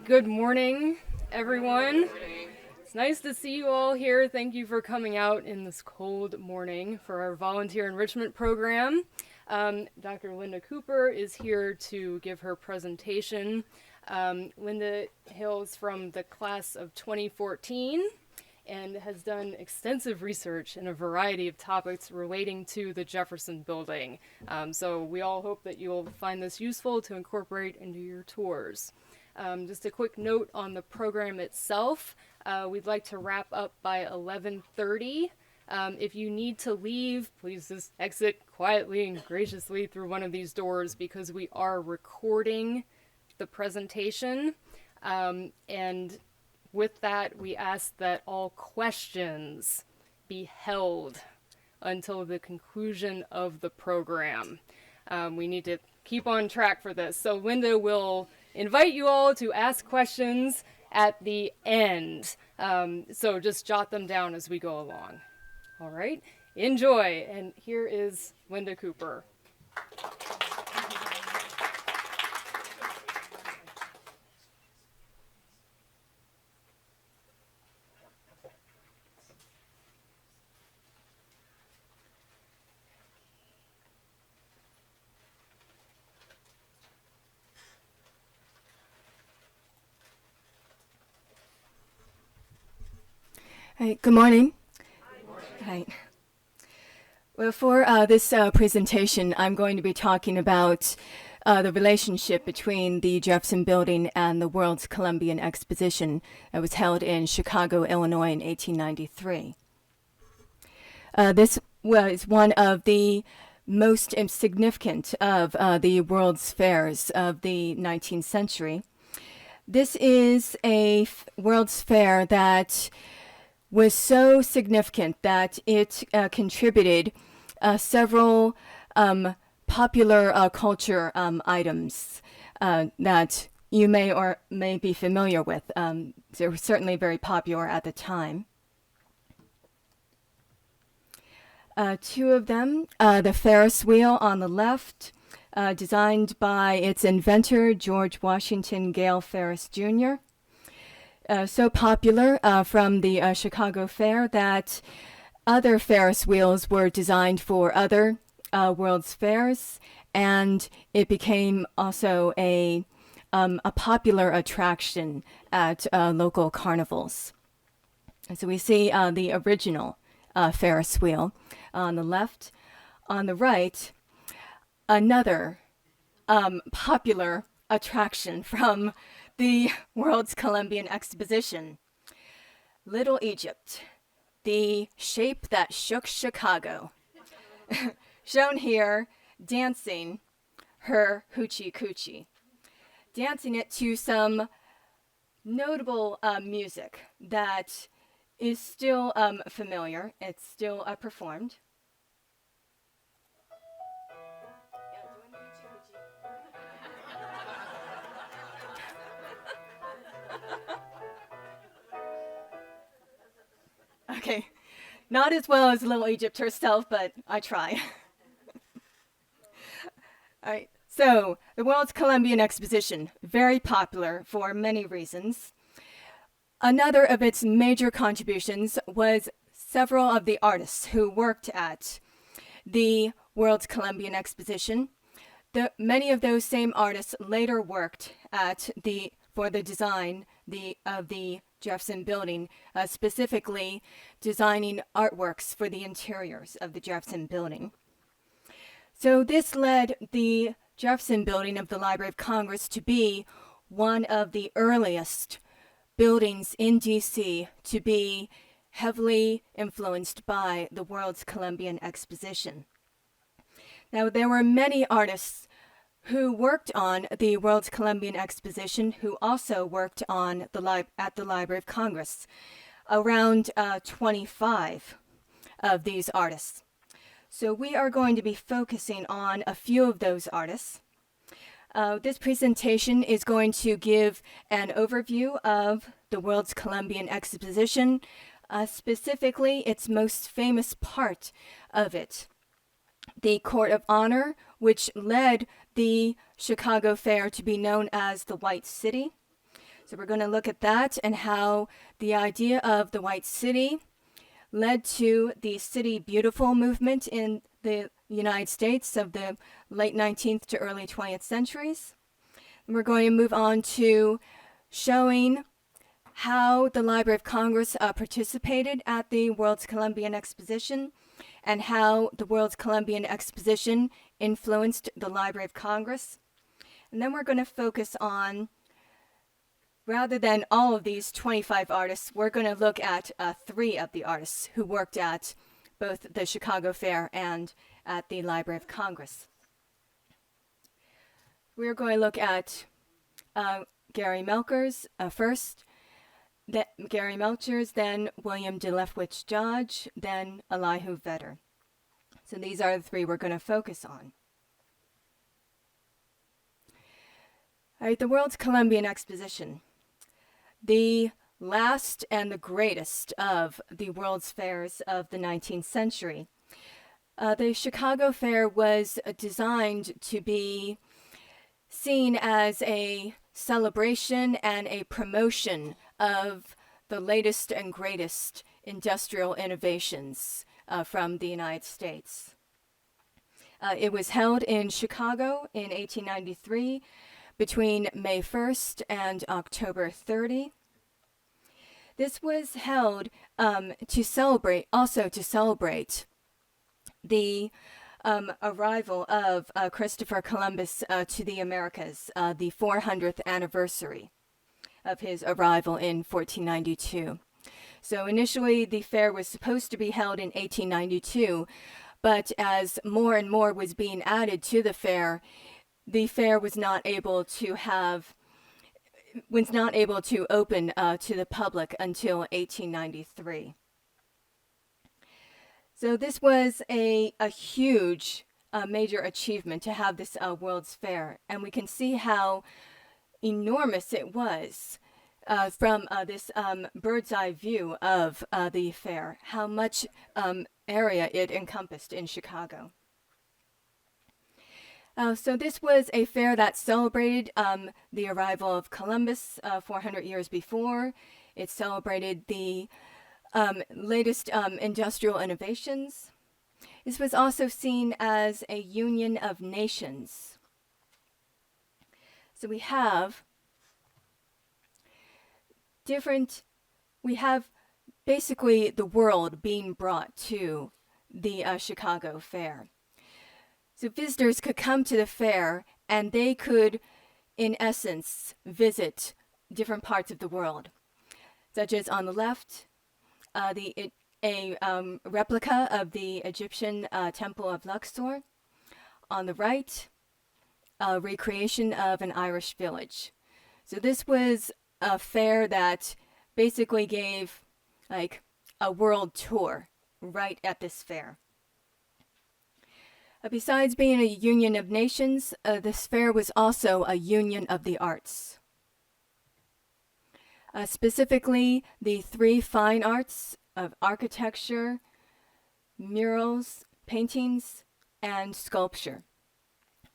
Good morning, everyone. It's nice to see you all here. Thank you for coming out in this cold morning for our volunteer enrichment program. Dr. Lynda Cooper is here to give her presentation. Lynda hails from the class of 2014 and has done extensive research in a variety of topics relating to the Jefferson building. So we all hope that you'll find this useful to incorporate into your tours. Just a quick note on the program itself. We'd like to wrap up by 11:30. If you need to leave, please just exit quietly and graciously through one of these doors because we are recording the presentation. And with that, we ask that all questions be held until the conclusion of the program. We need to keep on track for this. So Lynda will invite you all to ask questions at the end. So just jot them down as we go along. All right, enjoy. And here is Lynda Cooper. Hi, good morning. Hi. Well, for this presentation, I'm going to be talking about the relationship between the Jefferson Building and the World's Columbian Exposition that was held in Chicago, Illinois in 1893. This was one of the most significant of the World's Fairs of the 19th century. This is a World's Fair that was so significant that it contributed several popular culture items that you may or may be familiar with. They were certainly very popular at the time. Two of them, the Ferris wheel on the left, designed by its inventor, George Washington Gale Ferris Jr., so popular from the Chicago Fair that other Ferris wheels were designed for other World's Fairs, and it became also a popular attraction at local carnivals. And so we see the original Ferris wheel on the left. On the right, another popular attraction from the World's Columbian Exposition, Little Egypt, the shape that shook Chicago. Shown here, dancing her hoochie coochie, dancing it to some notable music that is still familiar. It's still performed. Okay, not as well as Little Egypt herself, but I try. All right, so the World's Columbian Exposition, very popular for many reasons. Another of its major contributions was several of the artists who worked at the World's Columbian Exposition. Many of those same artists later worked for the design of the Jefferson Building, specifically designing artworks for the interiors of the Jefferson Building. So this led the Jefferson Building of the Library of Congress to be one of the earliest buildings in D.C. to be heavily influenced by the World's Columbian Exposition. Now, there were many artists who worked on the World's Columbian Exposition who also worked on at the Library of Congress. Around 25 of these artists. So we are going to be focusing on a few of those artists. This presentation is going to give an overview of the World's Columbian Exposition, specifically its most famous part of it, the Court of Honor, which led the Chicago Fair to be known as the White City. So we're going to look at that and how the idea of the White City led to the City Beautiful movement in the United States of the late 19th to early 20th centuries. And we're going to move on to showing how the Library of Congress participated at the World's Columbian Exposition and how the World's Columbian Exposition influenced the Library of Congress. And then we're going to focus on, rather than all of these 25 artists, we're going to look at 3 of the artists who worked at both the Chicago Fair and at the Library of Congress. We're going to look at Gary Melchers first, Gary Melchers, then William de Leftwich Dodge, then Elihu Vedder. So these are the 3 we're going to focus on. All right, the World's Columbian Exposition, the last and the greatest of the World's Fairs of the 19th century. The Chicago Fair was designed to be seen as a celebration and a promotion of the latest and greatest industrial innovations from the United States. It was held in Chicago in 1893 between May 1st and October 30. This was held to celebrate the arrival of Christopher Columbus to the Americas, the 400th anniversary of his arrival in 1492. So initially the fair was supposed to be held in 1892, but as more and more was being added to the fair was not able to open to the public until 1893. So this was a huge major achievement to have this World's Fair, and we can see how enormous it was from this bird's eye view of the fair, how much area it encompassed in Chicago. So this was a fair that celebrated the arrival of Columbus 400 years before. It celebrated the latest industrial innovations. This was also seen as a union of nations. So we have basically the world being brought to the Chicago Fair. So visitors could come to the fair and they could, in essence, visit different parts of the world, such as on the left, a replica of the Egyptian Temple of Luxor. On the right, a recreation of an Irish village. So this was a fair that basically gave like a world tour right at this fair. Besides being a union of nations, this fair was also a union of the arts. Specifically, the 3 fine arts of architecture, murals, paintings, and sculpture.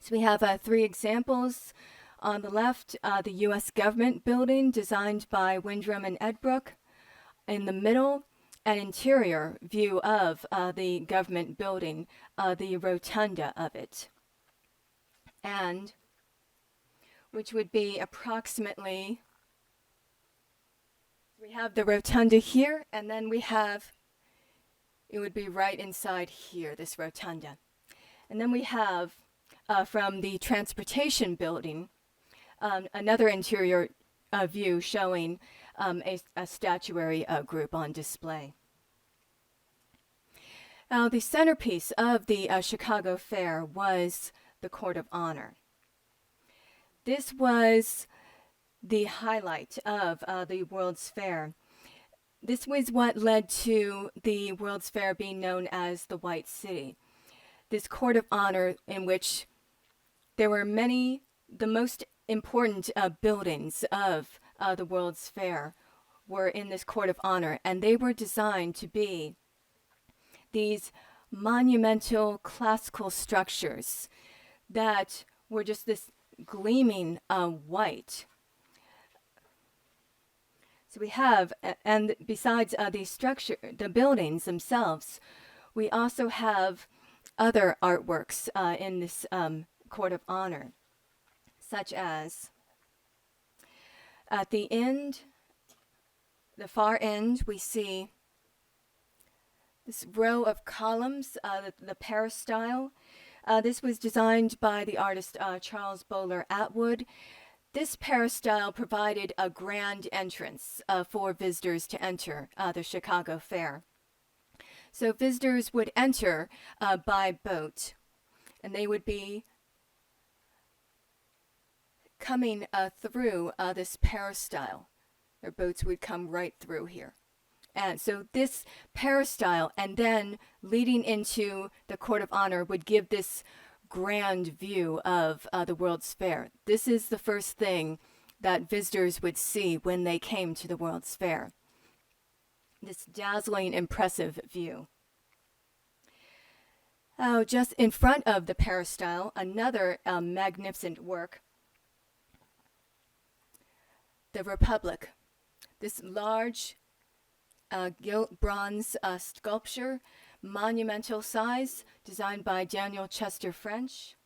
So we have 3 examples. On the left, the U.S. Government Building designed by Windrum and Edbrook. In the middle, an interior view of the government building, the rotunda of it, and which would be approximately, we have the rotunda here, and then it would be right inside here, this rotunda. And then we have, from the transportation building, another interior view showing a statuary group on display. Now, the centerpiece of the Chicago Fair was the Court of Honor. This was the highlight of the World's Fair. This was what led to the World's Fair being known as the White City. This Court of Honor, in which there were the most important buildings of the World's Fair were in this Court of Honor, and they were designed to be these monumental classical structures that were just this gleaming white. So we have, and besides the buildings themselves, we also have other artworks in this court of honor, such as at the end, the far end, we see this row of columns, the peristyle. This was designed by the artist Charles Bowler Atwood. This peristyle provided a grand entrance for visitors to enter the Chicago Fair. So visitors would enter by boat, and they would be coming through this peristyle. Their boats would come right through here. And so this peristyle and then leading into the Court of Honor would give this grand view of the World's Fair. This is the first thing that visitors would see when they came to the World's Fair. This dazzling, impressive view. Oh, just in front of the peristyle, another magnificent work, the Republic. This large gilt bronze sculpture, monumental size, designed by Daniel Chester French.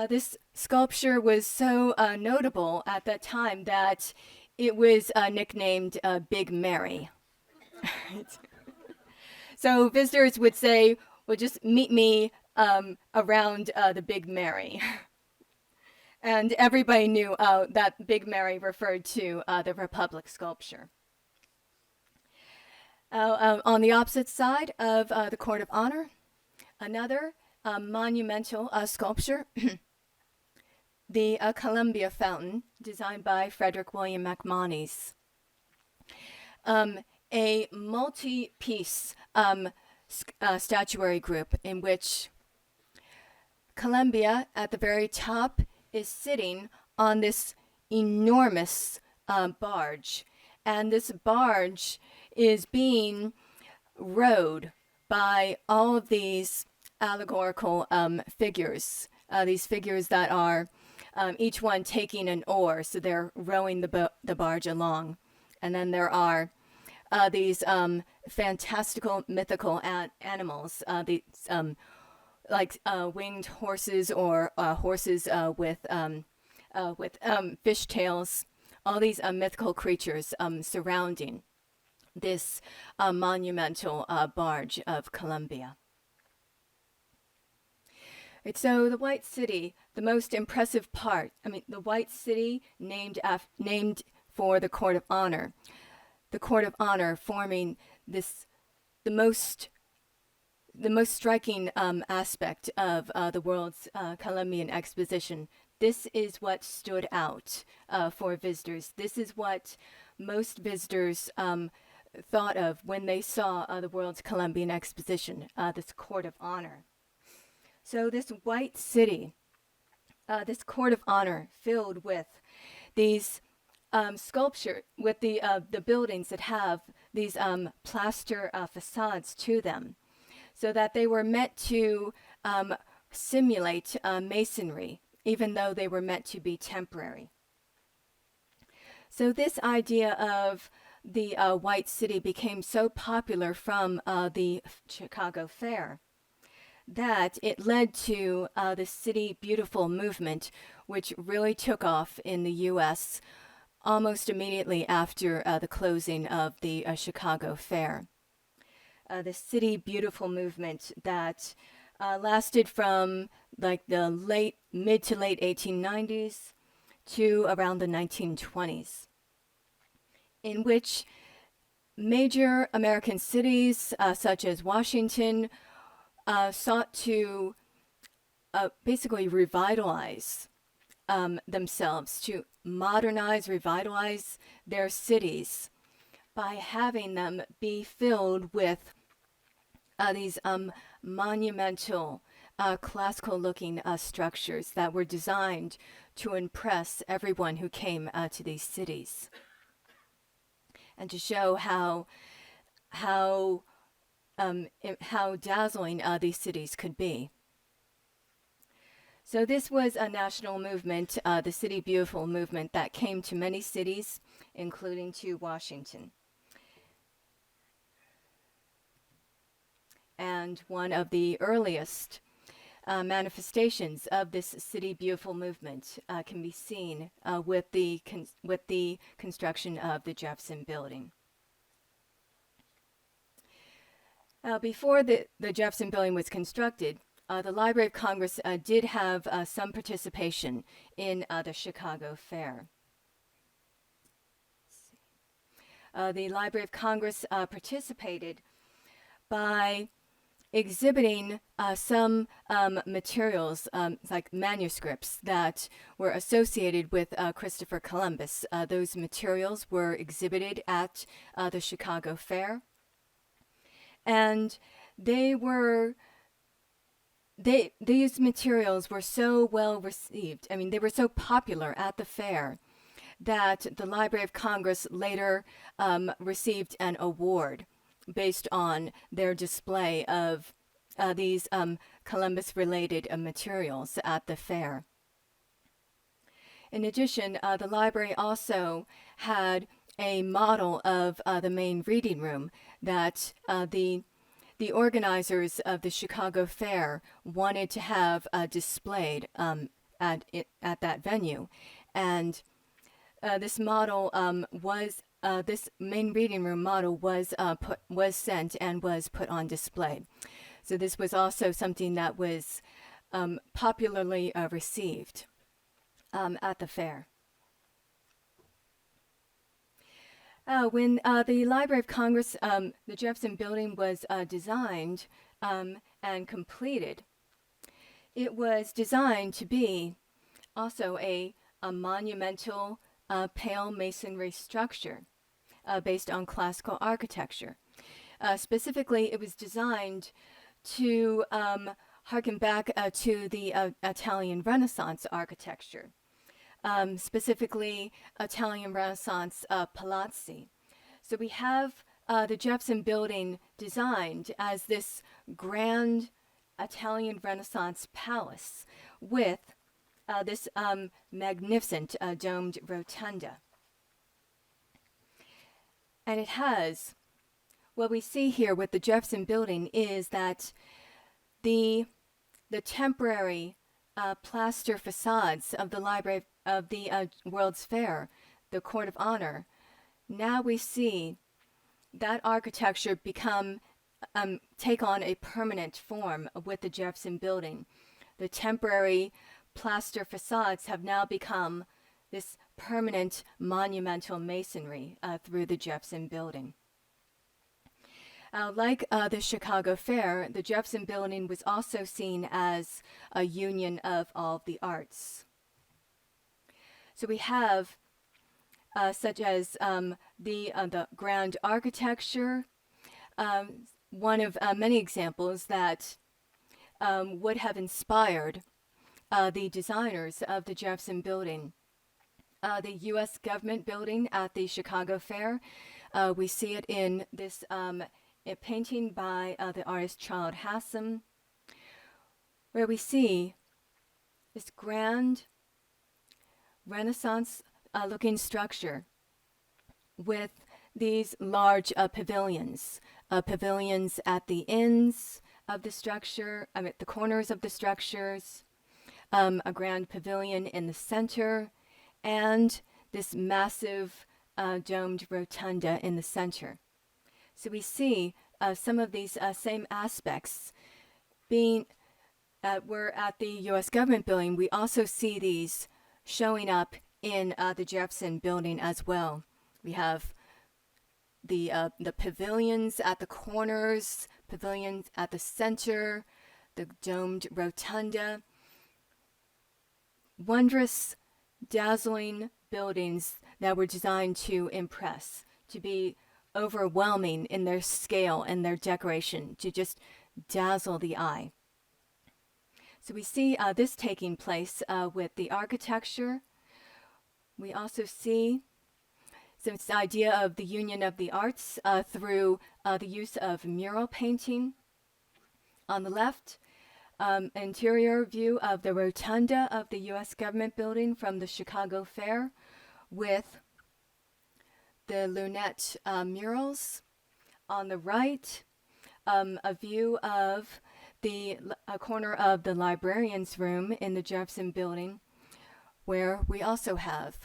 This sculpture was so notable at that time that it was nicknamed Big Mary. So visitors would say, well, just meet me around the Big Mary. And everybody knew that Big Mary referred to the Republic sculpture. On the opposite side of the Court of Honor, another monumental sculpture, the Columbia Fountain, designed by Frederick William MacMonnies. A multi-piece statuary group in which Columbia at the very top is sitting on this enormous barge. And this barge is being rowed by all of these allegorical figures, these figures that are each one taking an oar, so they're rowing the barge along. And then there are these fantastical, mythical animals, these like winged horses or horses with fishtails, all these mythical creatures surrounding this monumental barge of Columbia. Right, so the White City, the most impressive part, the White City named for the Court of Honor. The Court of Honor forming this, the most striking aspect of the world's Columbian Exposition. This is what stood out for visitors. This is what most visitors thought of when they saw the world's Columbian Exposition, this Court of Honor. So this White City, this Court of Honor filled with these sculpture, with the buildings that have these plaster facades to them, so that they were meant to simulate masonry, even though they were meant to be temporary. So this idea of the White City became so popular from the Chicago Fair that it led to the City Beautiful movement, which really took off in the U.S. almost immediately after the closing of the Chicago Fair. The City Beautiful movement that lasted from like the mid to late 1890s to around the 1920s, in which major American cities such as Washington sought to basically revitalize themselves, to modernize, revitalize their cities by having them be filled with these monumental, classical-looking structures that were designed to impress everyone who came to these cities, and to show how dazzling these cities could be. So this was a national movement, the City Beautiful movement, that came to many cities, including to Washington. And one of the earliest manifestations of this City Beautiful movement can be seen with the construction of the Jefferson Building. Before the Jefferson Building was constructed, the Library of Congress did have some participation in the Chicago Fair. The Library of Congress participated by exhibiting some materials, like manuscripts that were associated with Christopher Columbus. Those materials were exhibited at the Chicago Fair, and these materials were so well received. I mean, they were so popular at the fair that the Library of Congress later received an award based on their display of these Columbus-related materials at the fair. In addition, the library also had a model of the main reading room that the organizers of the Chicago Fair wanted to have displayed at that venue, and this model this main reading room model was sent and was put on display. So this was also something that was popularly received at the fair. When the Library of Congress, the Jefferson Building, was designed and completed, it was designed to be also a monumental pale masonry structure based on classical architecture. Specifically, it was designed to harken back to the Italian Renaissance architecture, specifically Italian Renaissance palazzi. So we have the Jefferson Building designed as this grand Italian Renaissance palace with this magnificent domed rotunda. And it has, what we see here with the Jefferson Building is that the temporary plaster facades of the Library of the World's Fair, the Court of Honor, now we see that architecture take on a permanent form with the Jefferson Building. The temporary plaster facades have now become this permanent monumental masonry through the Jefferson Building. Like the Chicago Fair, the Jefferson Building was also seen as a union of all the arts. So we have such as the grand architecture, one of many examples that would have inspired the designers of the Jefferson Building. The U.S. Government Building at the Chicago Fair, we see it in this a painting by the artist Charles Hassan, where we see this grand Renaissance looking structure with these large pavilions at the ends of the structure, at the corners of the structures, a grand pavilion in the center, and this massive domed rotunda in the center. So we see some of these same aspects being were at the U.S. Government Building. We also see these showing up in the Jefferson Building as well. We have the pavilions at the corners, pavilions at the center, the domed rotunda. Wondrous, dazzling buildings that were designed to impress, to be overwhelming in their scale and their decoration, to just dazzle the eye. So we see this taking place with the architecture. We also see this idea of the union of the arts through the use of mural painting. On the left, interior view of the rotunda of the U.S. government building from the Chicago Fair with the lunette murals. On the right, a view of a corner of the librarian's room in the Jefferson building, where we also have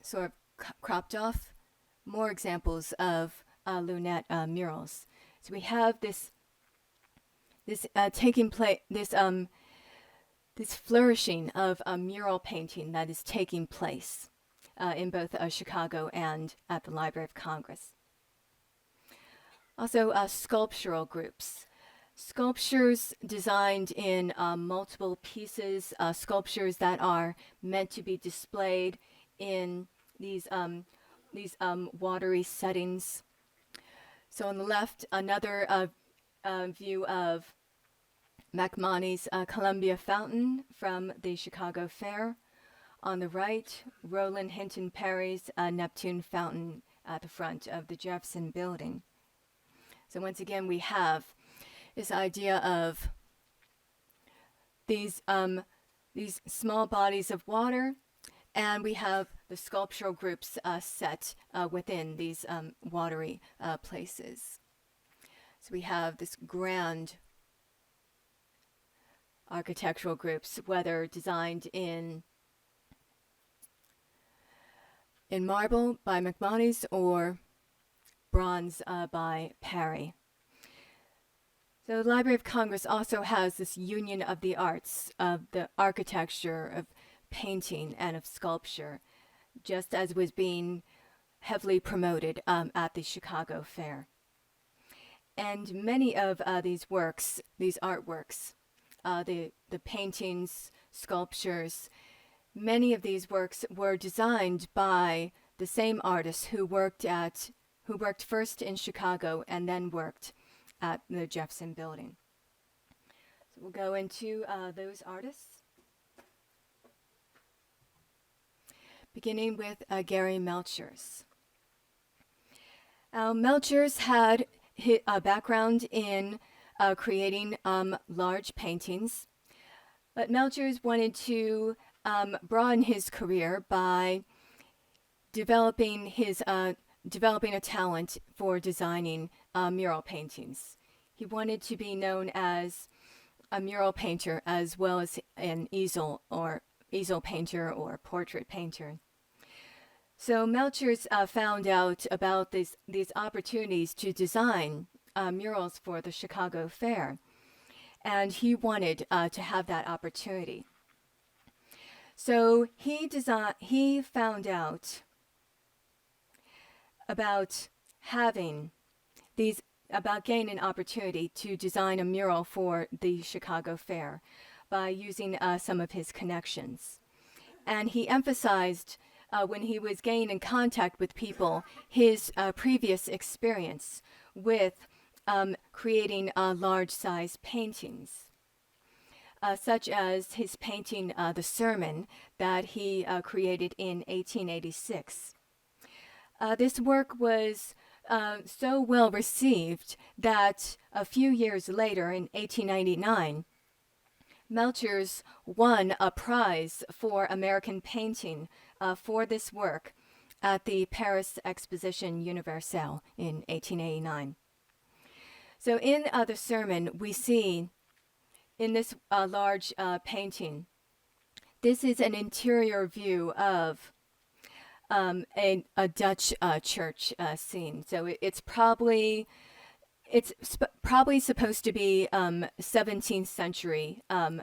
sort of cropped off more examples of lunette murals. So we have this taking place, this flourishing of a mural painting that is taking place in both Chicago and at the Library of Congress. Also, sculptural groups. Sculptures designed in multiple pieces, sculptures that are meant to be displayed in these watery settings. So on the left, another view of McMoney's Columbia Fountain from the Chicago Fair. On the right, Roland Hinton Perry's Neptune Fountain at the front of the Jefferson building. So once again, we have this idea of these small bodies of water, and we have the sculptural groups set within these watery places. So we have this grand architectural groups, whether designed in marble by McMoney's or bronze by Perry. So the Library of Congress also has this union of the arts, of the architecture, of painting, and of sculpture, just as was being heavily promoted at the Chicago Fair. And many of these works, these artworks, the paintings, sculptures, many of these works were designed by the same artists who worked first in Chicago and then worked at the Jefferson building. So we'll go into those artists, beginning with Gary Melchers. Melchers had a background in creating large paintings, but Melchers wanted to broaden his career by developing a talent for designing mural paintings. He wanted to be known as a mural painter as well as an easel painter or portrait painter. So Melchers found out about these opportunities to design murals for the Chicago Fair, and he wanted to have that opportunity. So he found out about gaining an opportunity to design a mural for the Chicago Fair by using some of his connections. And he emphasized, when he was getting in contact with people, his previous experience with creating large-size paintings, such as his painting, The Sermon, that he created in 1886. This work was so well received that a few years later, in 1899, Melchers won a prize for American painting for this work at the Paris Exposition Universelle in 1889. So in The Sermon, we see in this large painting, this is an interior view of a Dutch church scene. So it's probably supposed to be 17th century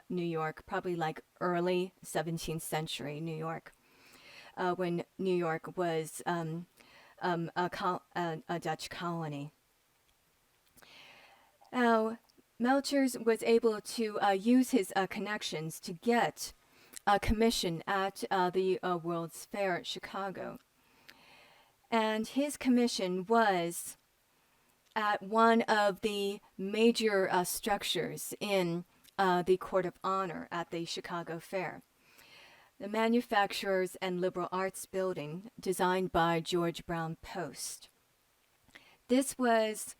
New York, probably like early 17th century New York, when New York was a Dutch colony. Now, Melchers was able to use his connections to get a commission at the World's Fair at Chicago. And his commission was at one of the major structures in the Court of Honor at the Chicago Fair, the Manufacturers and Liberal Arts Building, designed by George Brown Post. This was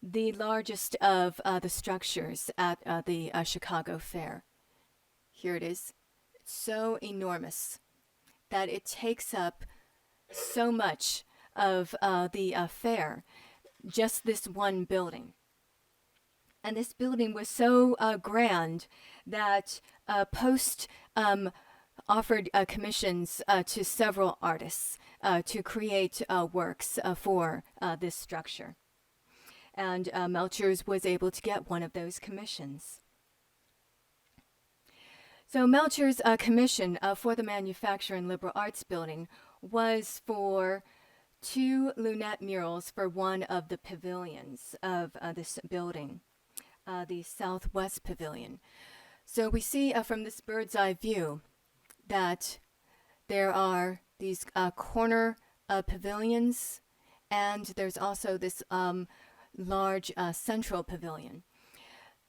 the largest of the structures at the Chicago Fair. Here it is. It's so enormous that it takes up so much of the fair, just this one building. And this building was so grand that Post offered commissions to several artists to create works for this structure. And Melchers was able to get one of those commissions. So Melchers' commission for the Manufacturing and Liberal Arts Building was for 2 lunette murals for one of the pavilions of this building, the Southwest Pavilion. So we see from this bird's eye view that there are these corner pavilions, and there's also this large central pavilion.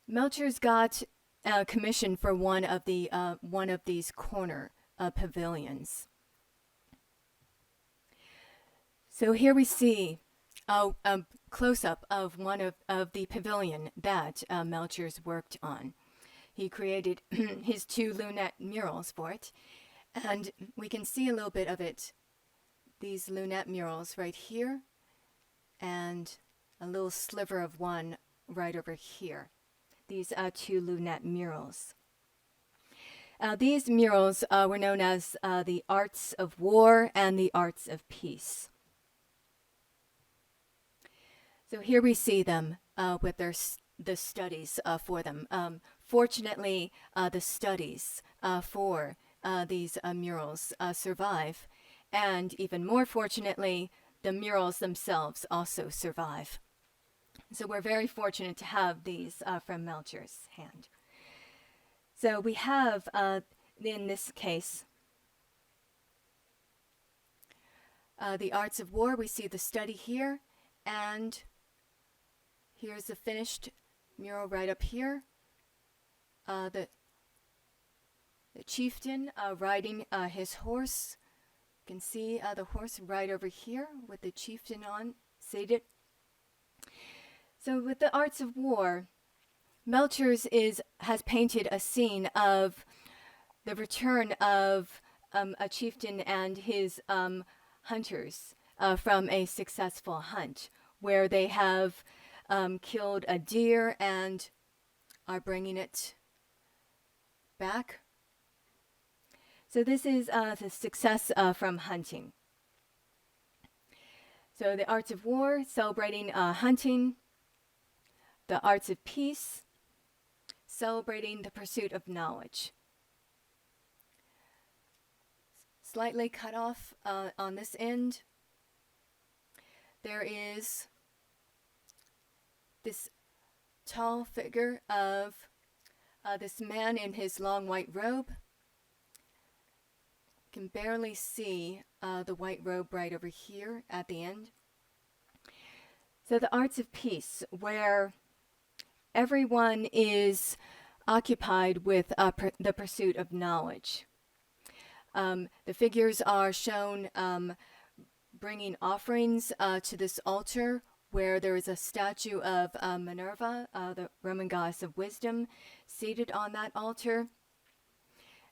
Melchers got a commission for one of these corner pavilions. So here we see a close-up of one of the pavilion that Melchers worked on. He created his 2 lunette murals for it, and we can see a little bit of it. These lunette murals right here, and a little sliver of one right over here. These 2 lunette murals. These murals were known as the Arts of War and the Arts of Peace. So here we see them with the studies for them. Fortunately, the studies for these murals survive, and even more fortunately, the murals themselves also survive. So we're very fortunate to have these from Melchers' hand. So we have, in this case, the Arts of War. We see the study here, and here's the finished mural right up here. The chieftain riding his horse. You can see the horse right over here with the chieftain on, seated. So with the Arts of War, Melchers has painted a scene of the return of a chieftain and his hunters from a successful hunt, where they have killed a deer and are bringing it back. So this is the success from hunting. So the Arts of War, celebrating hunting. The Arts of Peace, celebrating the pursuit of knowledge. Slightly cut off on this end, there is this tall figure of this man in his long white robe. You can barely see the white robe right over here at the end. So the Arts of Peace, where everyone is occupied with the pursuit of knowledge. The figures are shown bringing offerings to this altar, where there is a statue of Minerva, the Roman goddess of wisdom, seated on that altar.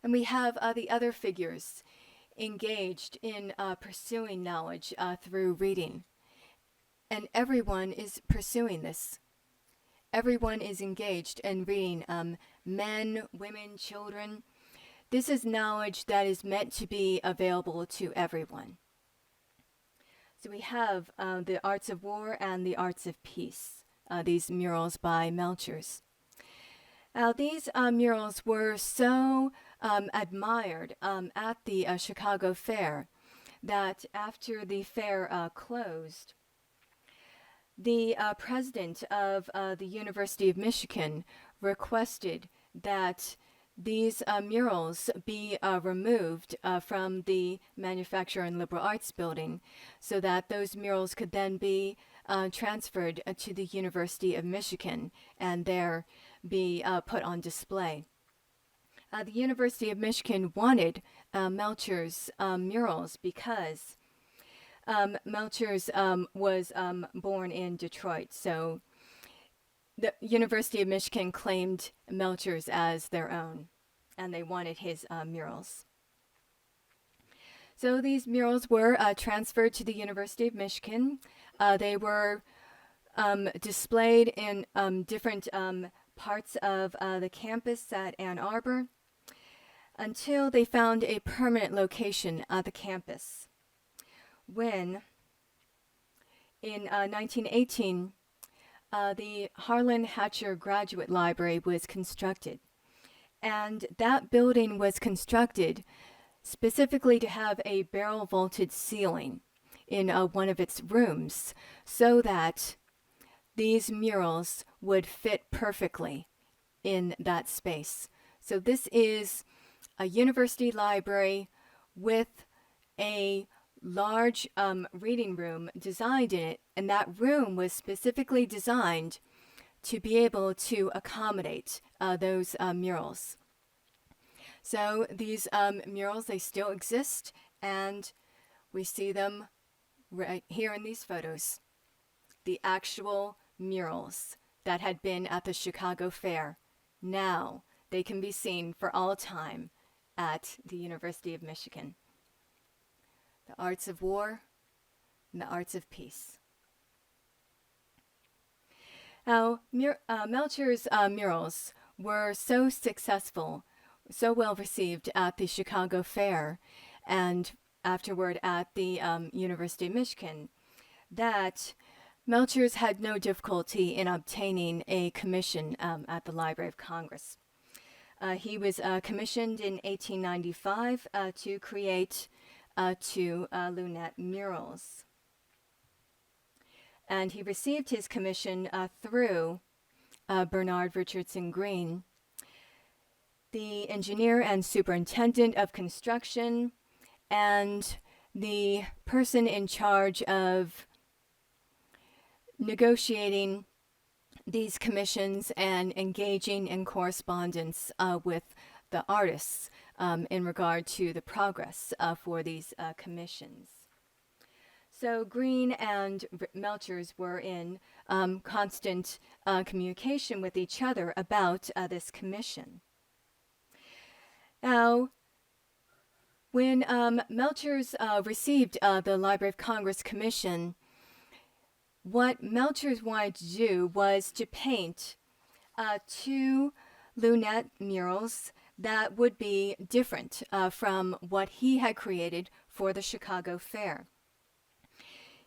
And we have the other figures engaged in pursuing knowledge through reading. And everyone is pursuing this. Everyone is engaged in reading, men, women, children. This is knowledge that is meant to be available to everyone. So we have the Arts of War and the Arts of Peace, these murals by Melchers. These murals were so admired at the Chicago Fair that after the fair closed, the president of the University of Michigan requested that these murals be removed from the Manufacturing and Liberal Arts Building, so that those murals could then be transferred to the University of Michigan and there be put on display. The University of Michigan wanted Melchers' murals because Melchers was born in Detroit, so the University of Michigan claimed Melchers as their own, and they wanted his murals. So these murals were transferred to the University of Michigan. They were displayed in different parts of the campus at Ann Arbor until they found a permanent location at the campus. When, in 1918, the Harlan Hatcher Graduate Library was constructed. And that building was constructed specifically to have a barrel-vaulted ceiling in one of its rooms so that these murals would fit perfectly in that space. So this is a university library with a large reading room designed in it, and that room was specifically designed to be able to accommodate those murals. So these murals, they still exist, and we see them right here in these photos. The actual murals that had been at the Chicago Fair. Now they can be seen for all time at the University of Michigan. The Arts of War and the Arts of Peace. Now, Melchers' murals were so successful, so well received at the Chicago Fair and afterward at the University of Michigan that Melchers had no difficulty in obtaining a commission at the Library of Congress. He was commissioned in 1895 to create 2 lunette murals. And he received his commission through Bernard Richardson Green, the engineer and superintendent of construction, and the person in charge of negotiating these commissions and engaging in correspondence with the artists in regard to the progress for these commissions. So Green and Melchers were in constant communication with each other about this commission. Now, when Melchers received the Library of Congress commission, what Melchers wanted to do was to paint 2 lunette murals that would be different from what he had created for the Chicago Fair.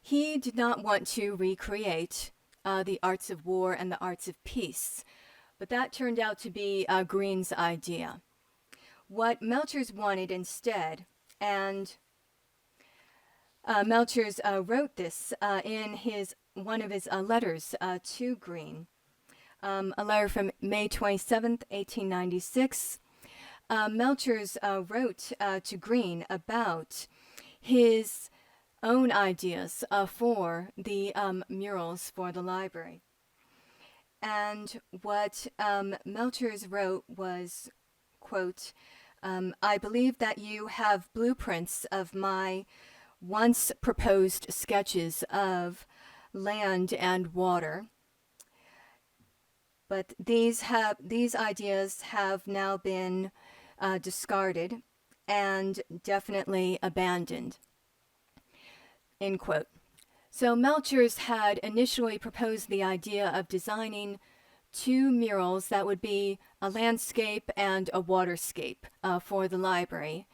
He did not want to recreate the Arts of War and the Arts of Peace, but that turned out to be Green's idea. What Melchers wanted instead, and Melchers wrote this in one of his letters to Green, a letter from May 27th, 1896. Melchers wrote to Green about his own ideas for the murals for the library. And what Melchers wrote was, quote, I believe that you have blueprints of my once proposed sketches of land and water, but these ideas have now been discarded and definitely abandoned, end quote. So Melchers had initially proposed the idea of designing 2 murals that would be a landscape and a waterscape for the library,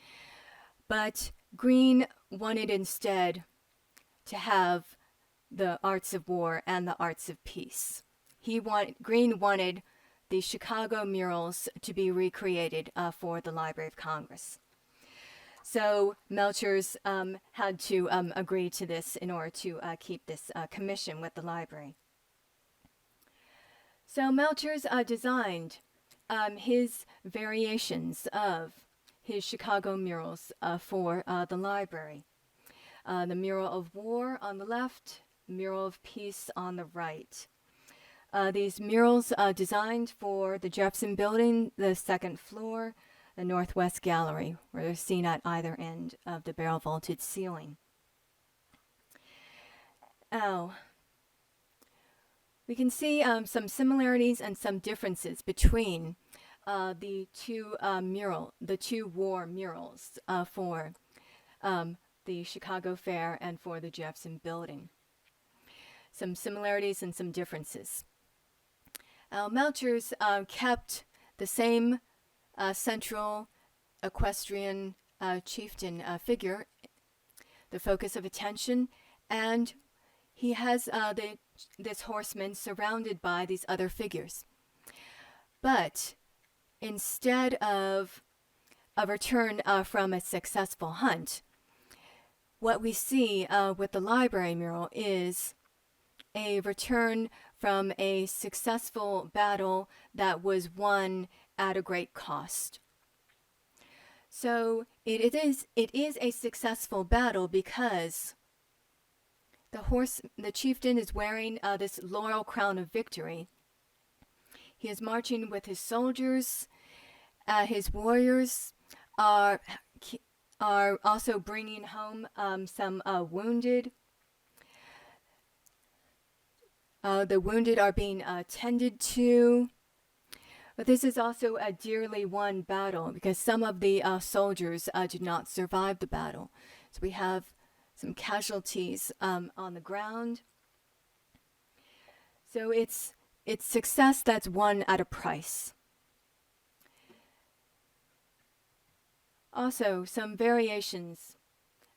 but Green wanted instead to have the Arts of War and the Arts of Peace. Green wanted the Chicago murals to be recreated for the Library of Congress. So Melchers had to agree to this in order to keep this commission with the library. So Melchers designed his variations of his Chicago murals for the library. The mural of war on the left, mural of peace on the right. These murals designed for the Jefferson building, the 2nd floor, the Northwest Gallery, where they're seen at either end of the barrel-vaulted ceiling. Now, We can see some similarities and some differences between the two war murals for the Chicago Fair and for the Jefferson Building. Some similarities and some differences. Melchers kept the same central equestrian chieftain figure, the focus of attention, and he has this horseman surrounded by these other figures. But instead of a return from a successful hunt, what we see with the library mural is a return from a successful battle that was won at a great cost. So it is a successful battle because the chieftain is wearing this laurel crown of victory. He is marching with his soldiers. His warriors are also bringing home some wounded. The wounded are being tended to. But this is also a dearly won battle because some of the soldiers did not survive the battle. So we have some casualties on the ground. So it's success that's won at a price. Also, some variations,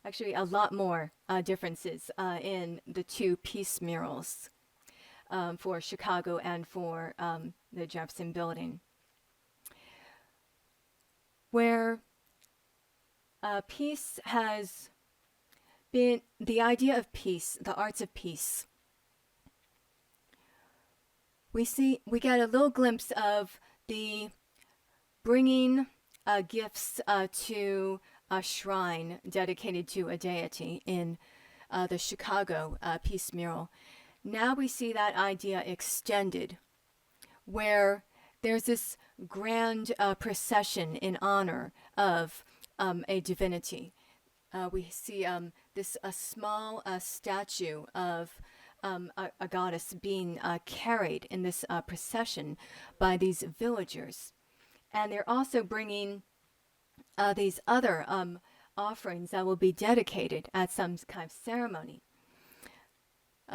actually a lot more differences in the two peace murals for Chicago and for the Jefferson Building, where peace has been the idea of peace, the arts of peace. We get a little glimpse of the bringing gifts to a shrine dedicated to a deity in the Chicago peace mural. Now we see that idea extended, where there's this grand procession in honor of a divinity. We see a small statue of a goddess being carried in this procession by these villagers. And they're also bringing these other offerings that will be dedicated at some kind of ceremony.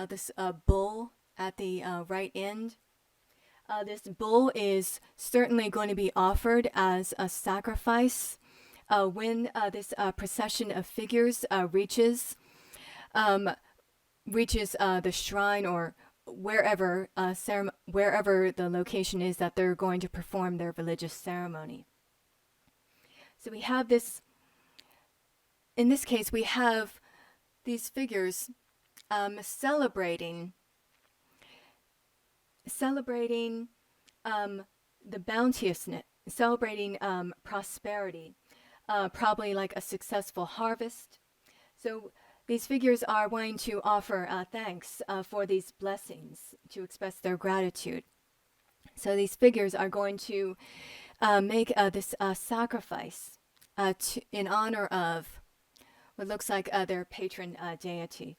This bull at the right end. This bull is certainly going to be offered as a sacrifice when this procession of figures reaches the shrine or wherever the location is that they're going to perform their religious ceremony. So we have this. In this case, we have these figures celebrating the bounteousness, celebrating prosperity, probably like a successful harvest. So these figures are wanting to offer thanks for these blessings, to express their gratitude. So these figures are going to make this sacrifice in honor of what looks like their patron deity.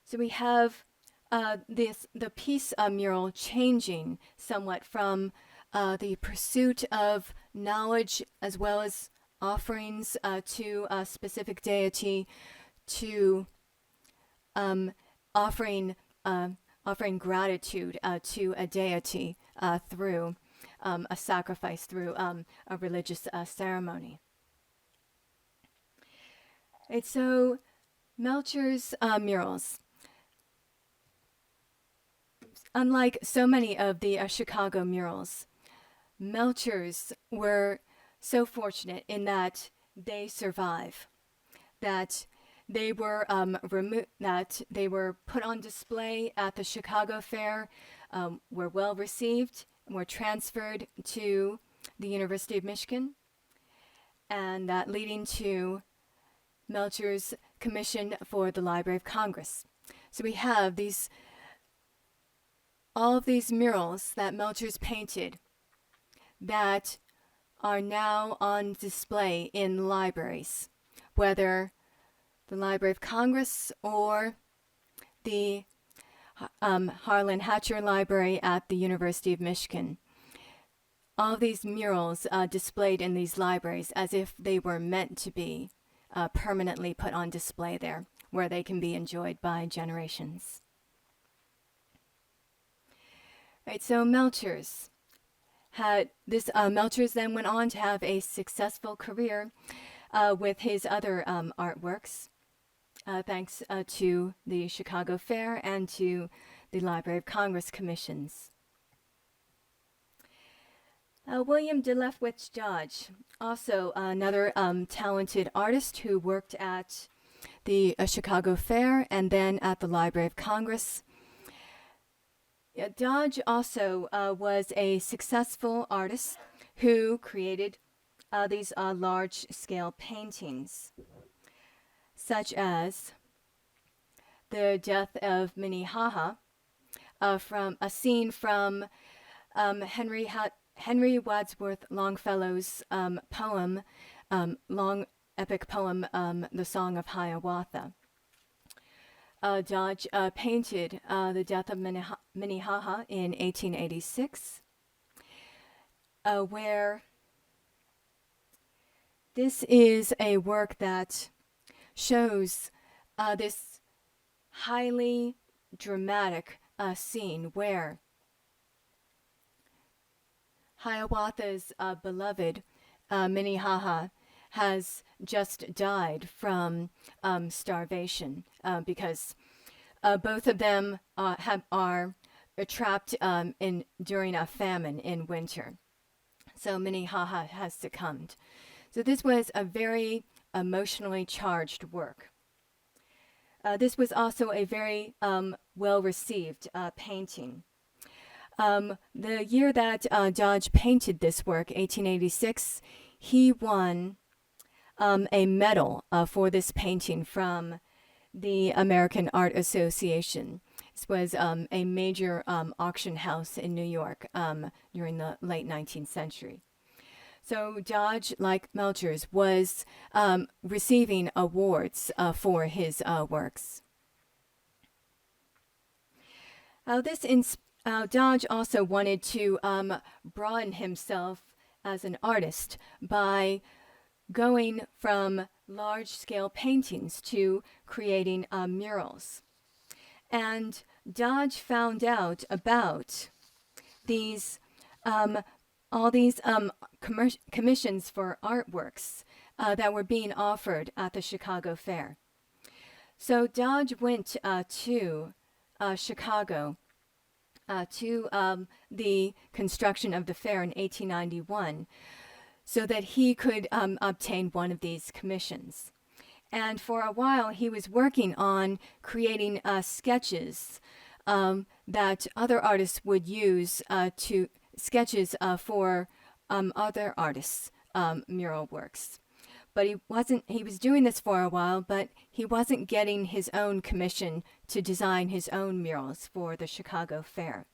So we have the peace mural changing somewhat from the pursuit of knowledge as well as offerings to a specific deity to offering gratitude to a deity through a sacrifice, through a religious ceremony. And so Melchers' murals, unlike so many of the Chicago murals, Melchers were so fortunate in that they survive, that they were that they were put on display at the Chicago Fair, were well received, and were transferred to the University of Michigan, and that leading to Melchers' commission for the Library of Congress. So we have all of these murals that Melchers painted that are now on display in libraries, whether the Library of Congress or the Harlan Hatcher Library at the University of Michigan. All of these murals displayed in these libraries as if they were meant to be permanently put on display there, where they can be enjoyed by generations. Right, so Melchers Melchers then went on to have a successful career with his other artworks, thanks to the Chicago Fair and to the Library of Congress commissions. William de Leftwich Dodge, also another talented artist who worked at the Chicago Fair and then at the Library of Congress. Dodge also was a successful artist who created these large-scale paintings, such as the death of Minnehaha, from a scene from Henry Wadsworth Longfellow's poem, long epic poem, The Song of Hiawatha. Dodge painted the death of Minnehaha in 1886, where this is a work that shows this highly dramatic scene where Hiawatha's beloved Minnehaha has just died from starvation because both of them are trapped during a famine in winter. So Minnehaha has succumbed. So this was a very emotionally charged work. This was also a very well-received painting. The year that Dodge painted this work, 1886, he won a medal for this painting from the American Art Association. This was a major auction house in New York during the late 19th century. So Dodge, like Melchers, was receiving awards for his works. Dodge also wanted to broaden himself as an artist by going from large-scale paintings to creating murals. And Dodge found out about these all these commissions for artworks that were being offered at the Chicago Fair. So Dodge went to Chicago to the construction of the fair in 1891 so that he could obtain one of these commissions. And for a while, he was working on creating sketches that other artists would use for other artists' mural works. But he was doing this for a while, but he wasn't getting his own commission to design his own murals for the Chicago Fair.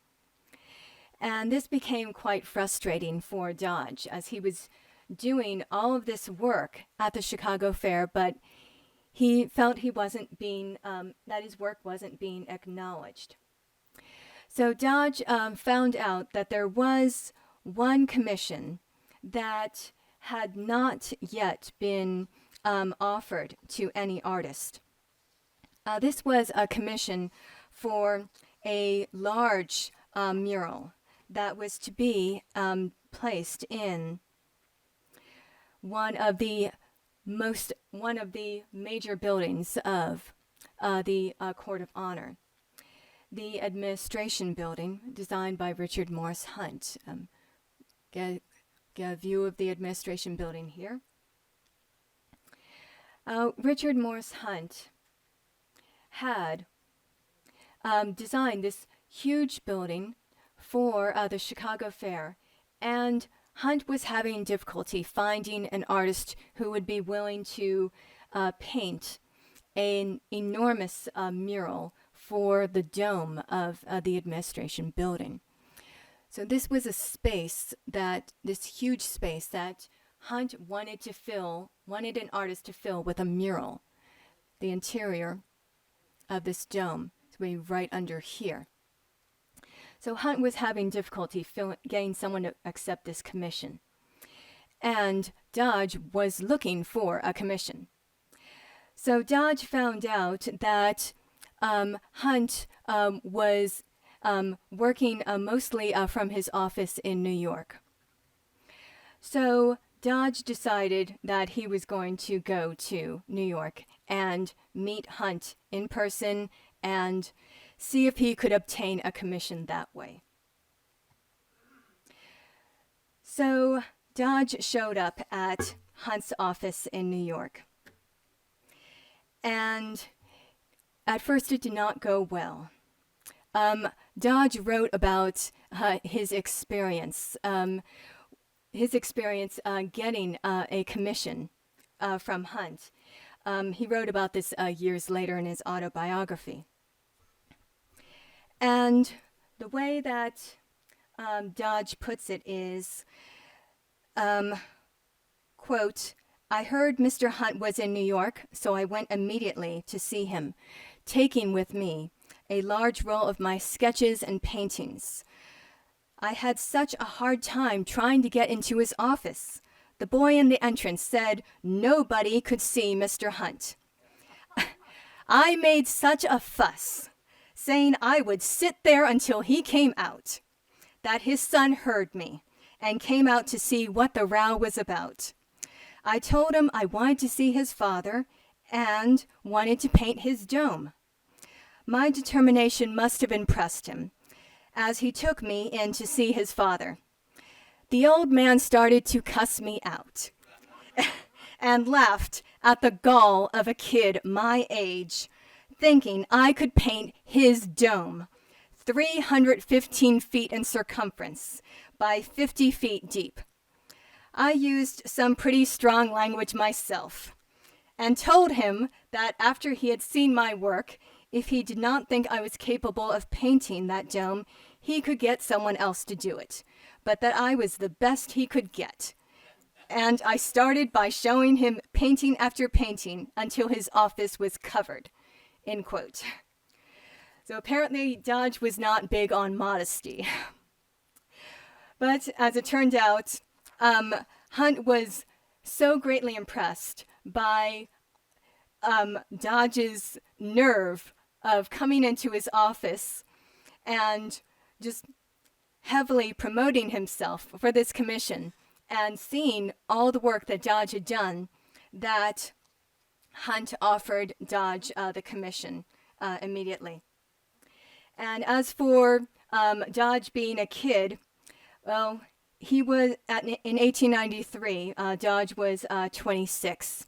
And this became quite frustrating for Dodge, as he was doing all of this work at the Chicago Fair, but he felt that his work wasn't being acknowledged. So Dodge found out that there was one commission that had not yet been offered to any artist. This was a commission for a large mural that was to be placed in one of the major buildings of the Court of Honor, the Administration Building, designed by Richard Morris Hunt. Get a view of the Administration Building here. Richard Morris Hunt had designed this huge building for the Chicago Fair, and Hunt was having difficulty finding an artist who would be willing to paint an enormous mural for the dome of the Administration Building. So this was this huge space that Hunt wanted an artist to fill with a mural, the interior of this dome. It be right under here. So Hunt was having difficulty getting someone to accept this commission. And Dodge was looking for a commission. So Dodge found out that Hunt was working mostly from his office in New York. So Dodge decided that he was going to go to New York and meet Hunt in person and see if he could obtain a commission that way. So Dodge showed up at Hunt's office in New York. And at first it did not go well. Dodge wrote about his experience getting a commission from Hunt. He wrote about this years later in his autobiography. And the way that Dodge puts it is, quote, "I heard Mr. Hunt was in New York, so I went immediately to see him, taking with me a large roll of my sketches and paintings. I had such a hard time trying to get into his office. The boy in the entrance said nobody could see Mr. Hunt. I made such a fuss, saying I would sit there until he came out, that his son heard me and came out to see what the row was about. I told him I wanted to see his father and wanted to paint his dome. My determination must have impressed him, as he took me in to see his father. The old man started to cuss me out and laughed at the gall of a kid my age, thinking I could paint his dome, 315 feet in circumference by 50 feet deep. I used some pretty strong language myself and told him that after he had seen my work, if he did not think I was capable of painting that dome, he could get someone else to do it, but that I was the best he could get. And I started by showing him painting after painting until his office was covered," end quote. So apparently Dodge was not big on modesty. But as it turned out, Hunt was so greatly impressed by Dodge's nerve of coming into his office and just heavily promoting himself for this commission and seeing all the work that Dodge had done, that Hunt offered Dodge the commission immediately. And as for Dodge being a kid, well, he was in 1893. Dodge was 26,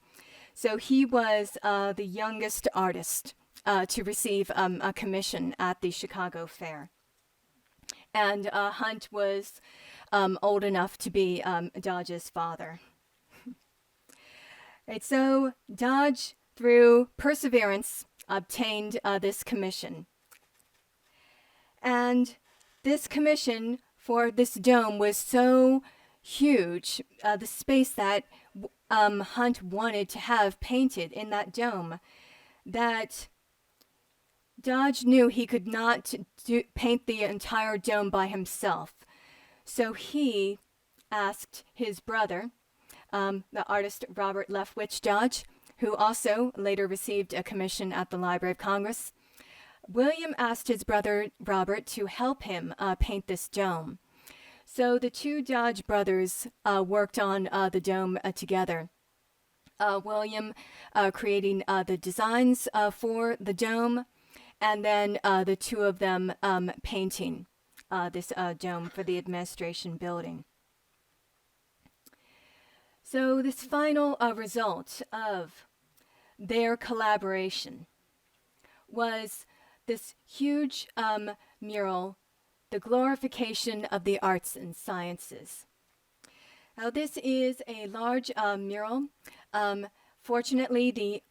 so he was the youngest artist to receive a commission at the Chicago Fair. And Hunt was old enough to be Dodge's father. Right, so Dodge, through perseverance, obtained this commission. And this commission for this dome was so huge, the space that Hunt wanted to have painted in that dome, that Dodge knew he could not paint the entire dome by himself. So he asked his brother, the artist Robert Lefwich Dodge, who also later received a commission at the Library of Congress. William asked his brother Robert to help him paint this dome. So the two Dodge brothers worked on the dome together. William creating the designs for the dome, and then the two of them painting this dome for the administration building. So this final result of their collaboration was this huge mural, The Glorification of the Arts and Sciences. Now this is a large mural. Fortunately, the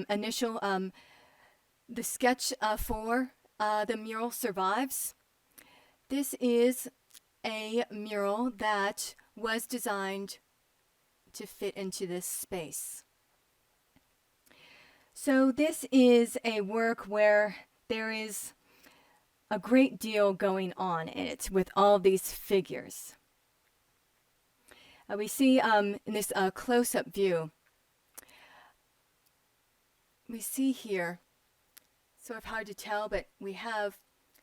initial, the sketch for the mural survives. This is a mural that was designed to fit into this space. So this is a work where there is a great deal going on in it with all these figures. We see in this close-up view, we see here, sort of hard to tell, but we have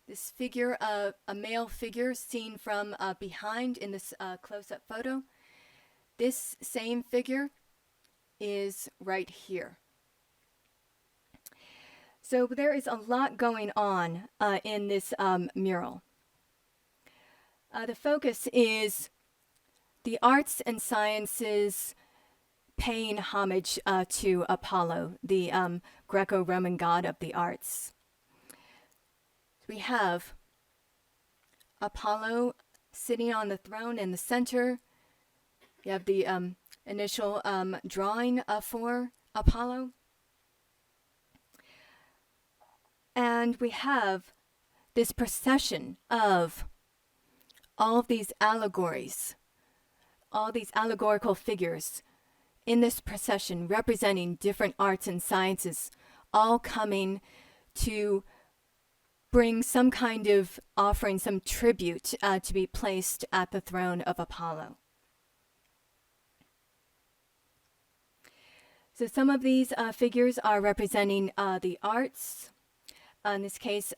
this figure, a male figure seen from behind in this close-up photo. This same figure is right here. So there is a lot going on in this mural. The focus is the arts and sciences paying homage to Apollo, the Greco-Roman god of the arts. We have Apollo sitting on the throne in the center. You have the initial drawing for Apollo. And we have this procession of all of these allegories, all these allegorical figures in this procession representing different arts and sciences, all coming to bring some kind of offering, some tribute to be placed at the throne of Apollo. So some of these figures are representing the arts, in this case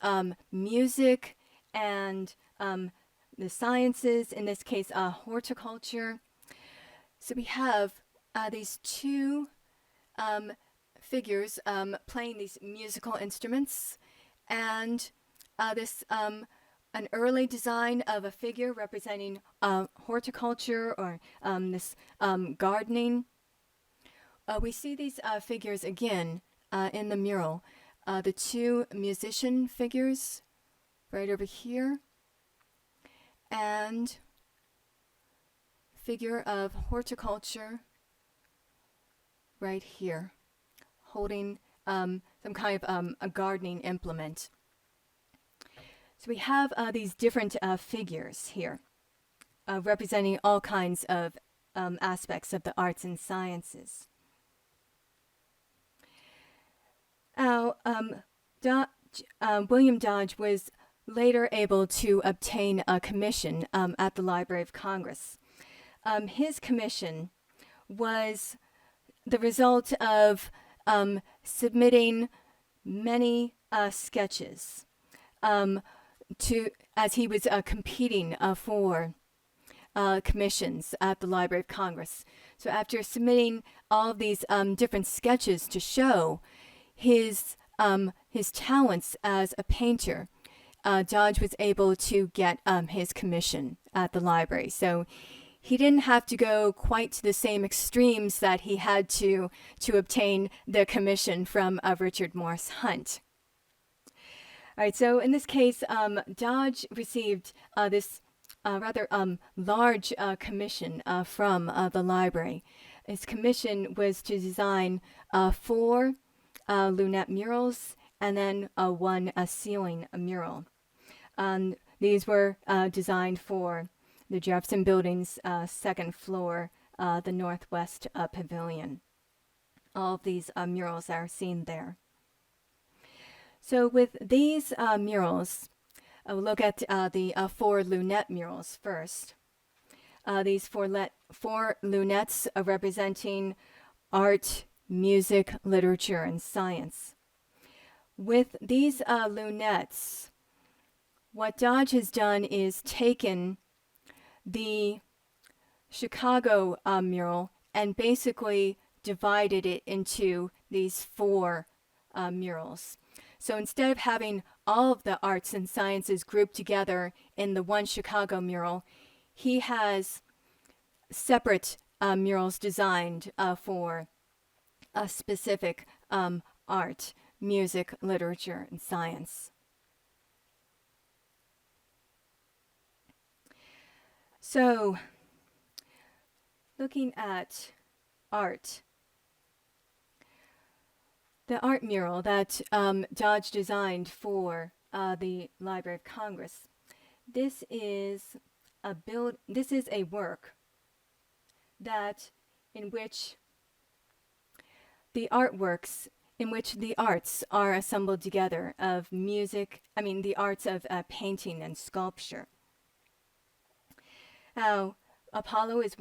music, and the sciences, in this case horticulture. So we have these two figures playing these musical instruments, and this an early design of a figure representing horticulture or this gardening. We see these figures again in the mural. The two musician figures right over here, and figure of horticulture right here, holding some kind of a gardening implement. So we have these different figures here representing all kinds of aspects of the arts and sciences. Now, William Dodge was later able to obtain a commission at the Library of Congress. His commission was the result of submitting many sketches as he was competing for commissions at the Library of Congress. So after submitting all of these different sketches to show his talents as a painter, Dodge was able to get his commission at the library. So he didn't have to go quite to the same extremes that he had to obtain the commission from Richard Morris Hunt. All right, so in this case, Dodge received this rather large commission from the library. His commission was to design 4 lunette murals and then one ceiling mural. These were designed for the Jefferson Building's second floor, the Northwest Pavilion. All of these murals are seen there. So with these murals, we'll look at the 4 lunette murals first. These 4 lunettes are representing art, music, literature, and science. With these lunettes, what Dodge has done is taken the Chicago mural and basically divided it into these 4 murals. So instead of having all of the arts and sciences grouped together in the one Chicago mural, he has separate murals designed for a specific art, music, literature, and science. So, looking at art, the art mural that Dodge designed for the Library of Congress, this is a work that in which the artworks in which the arts are assembled together of music, the arts of painting and sculpture. Now, Apollo is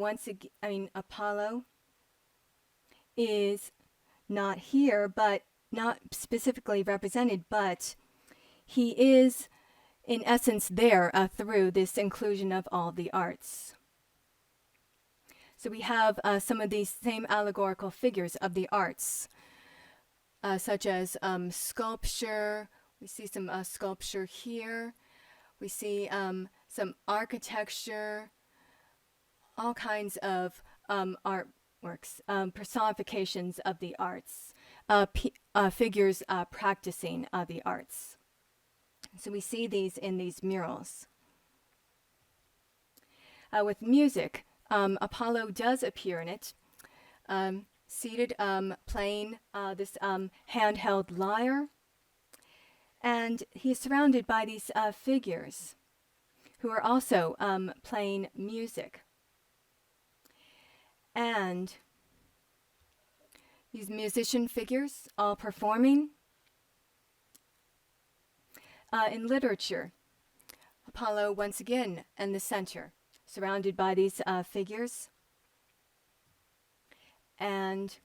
Apollo is not here, but not specifically represented, but he is in essence there through this inclusion of all the arts. So we have some of these same allegorical figures of the arts, such as sculpture. We see some sculpture here. We see some architecture, all kinds of artworks, personifications of the arts, figures practicing the arts. So we see these in these murals. With music, Apollo does appear in it, seated playing this handheld lyre. And he's surrounded by these figures who are also playing music. And these musician figures all performing. In literature, Apollo once again in the center, surrounded by these figures. And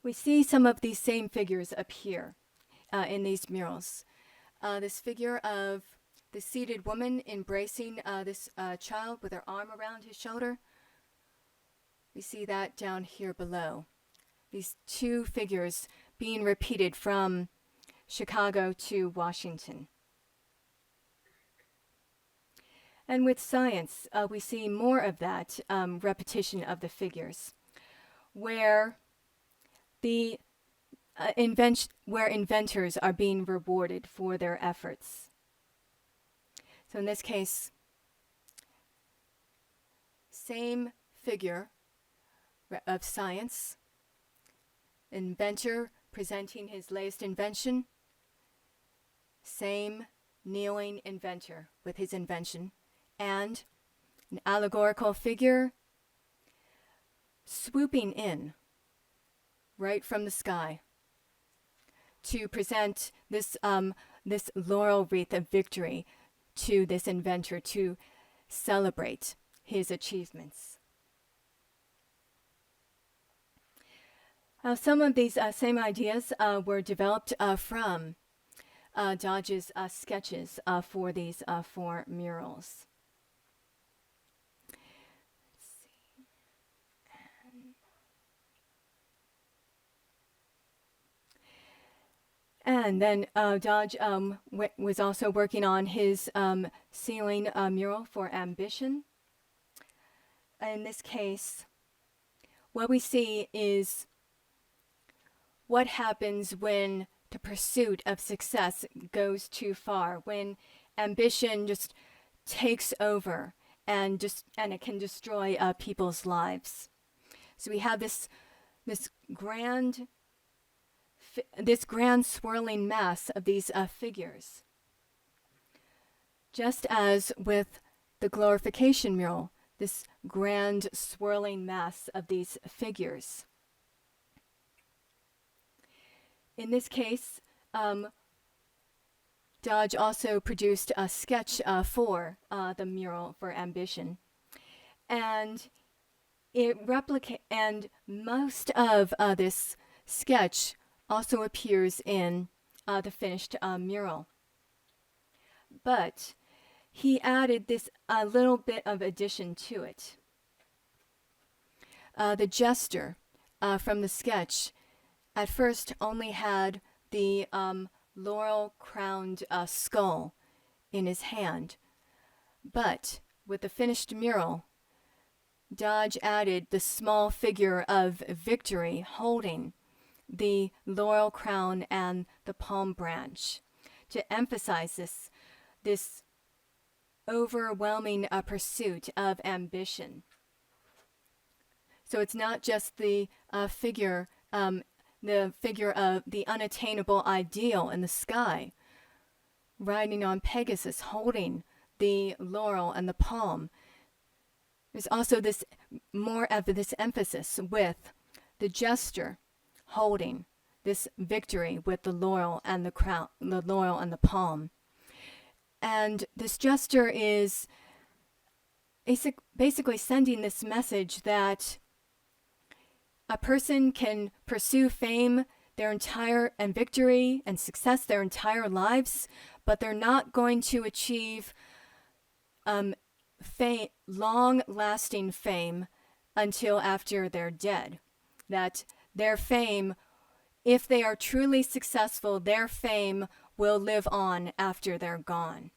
we see some of these same figures appear in these murals. This figure of the seated woman embracing this child with her arm around his shoulder. We see that down here below. These two figures being repeated from Chicago to Washington. And with science, we see more of that repetition of the figures, where the inventors are being rewarded for their efforts. So in this case, same figure of science, inventor presenting his latest invention, same kneeling inventor with his invention, and an allegorical figure swooping in right from the sky to present this laurel wreath of victory to this inventor to celebrate his achievements. Some of these same ideas were developed from Dodge's sketches for these four murals. And then Dodge was also working on his ceiling mural for Ambition. In this case, what we see is what happens when the pursuit of success goes too far, when ambition just takes over and it can destroy people's lives. So we have this grand swirling mass of these figures. Just as with the Glorification mural, this grand swirling mass of these figures. In this case, Dodge also produced a sketch for the mural for Ambition, and most of this sketch also appears in the finished mural. But he added this a little bit of addition to it. The jester from the sketch at first only had the laurel-crowned skull in his hand, but with the finished mural, Dodge added the small figure of victory holding the laurel crown and the palm branch to emphasize this overwhelming pursuit of ambition. So it's not just the figure of the unattainable ideal in the sky, riding on Pegasus, holding the laurel and the palm. There's also this more of this emphasis with the jester holding this victory with the laurel and the crown, the laurel and the palm. And this gesture is basically sending this message that a person can pursue fame and victory and success their entire lives, but they're not going to achieve long-lasting fame until after they're dead. That their fame, if they are truly successful, their fame will live on after they're gone.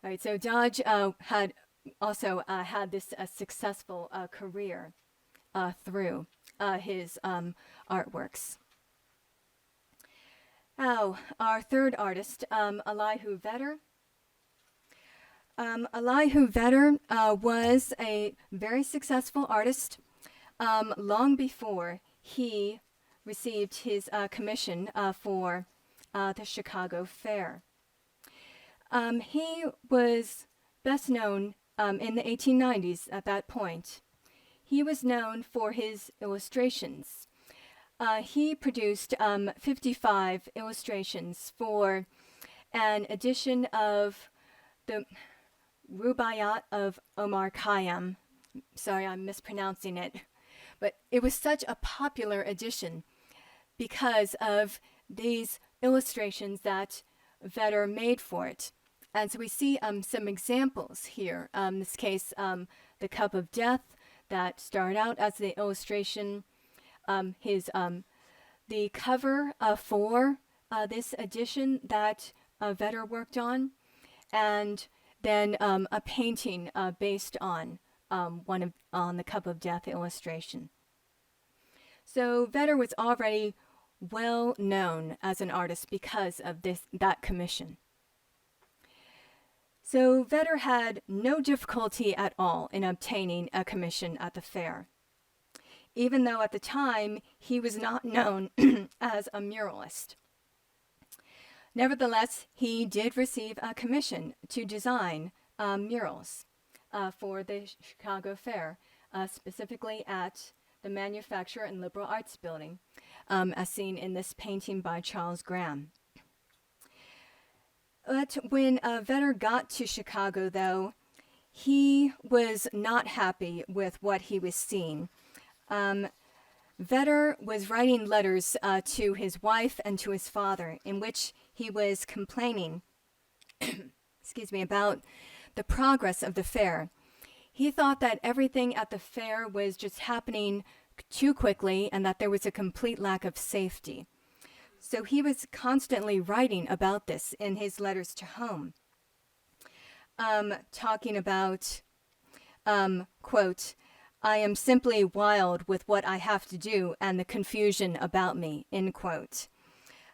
All right, so Dodge had also had this successful career through his artworks. Now, our third artist, Elihu Vedder. Elihu Vedder was a very successful artist long before he received his commission for the Chicago Fair. He was best known in the 1890s at that point. He was known for his illustrations. He produced 55 illustrations for an edition of the Rubaiyat of Omar Khayyam. Sorry, I'm mispronouncing it. But it was such a popular edition because of these illustrations that Vedder made for it. And so we see some examples here. In this case, the Cup of Death that started out as the illustration. The cover for this edition that Vedder worked on, and then a painting based on on the Cup of Death illustration. So Vedder was already well known as an artist because of that commission. So Vedder had no difficulty at all in obtaining a commission at the fair, even though at the time he was not known as a muralist. Nevertheless, he did receive a commission to design murals for the Chicago Fair, specifically at the Manufacturer and Liberal Arts Building, as seen in this painting by Charles Graham. But when Vedder got to Chicago, though, he was not happy with what he was seeing. Vedder was writing letters to his wife and to his father in which he was complaining about the progress of the fair. He thought that everything at the fair was just happening too quickly and that there was a complete lack of safety. So he was constantly writing about this in his letters to home, talking about, quote, "I am simply wild with what I have to do and the confusion about me," end quote.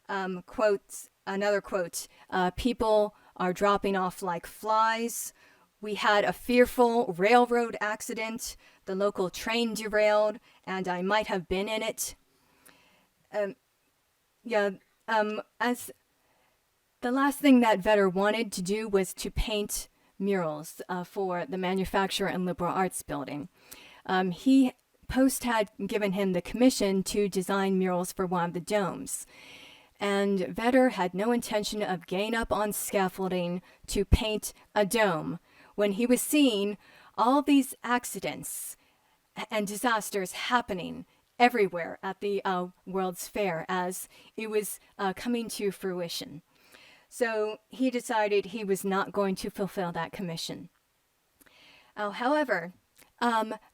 Another quote, "People are dropping off like flies. We had a fearful railroad accident. The local train derailed, and I might have been in it." As the last thing that Vedder wanted to do was to paint murals for the Manufacturer and Liberal Arts Building. Post had given him the commission to design murals for one of the domes, and Vedder had no intention of getting up on scaffolding to paint a dome when he was seeing all these accidents and disasters happening everywhere at the World's Fair as it was coming to fruition. So he decided he was not going to fulfill that commission. However,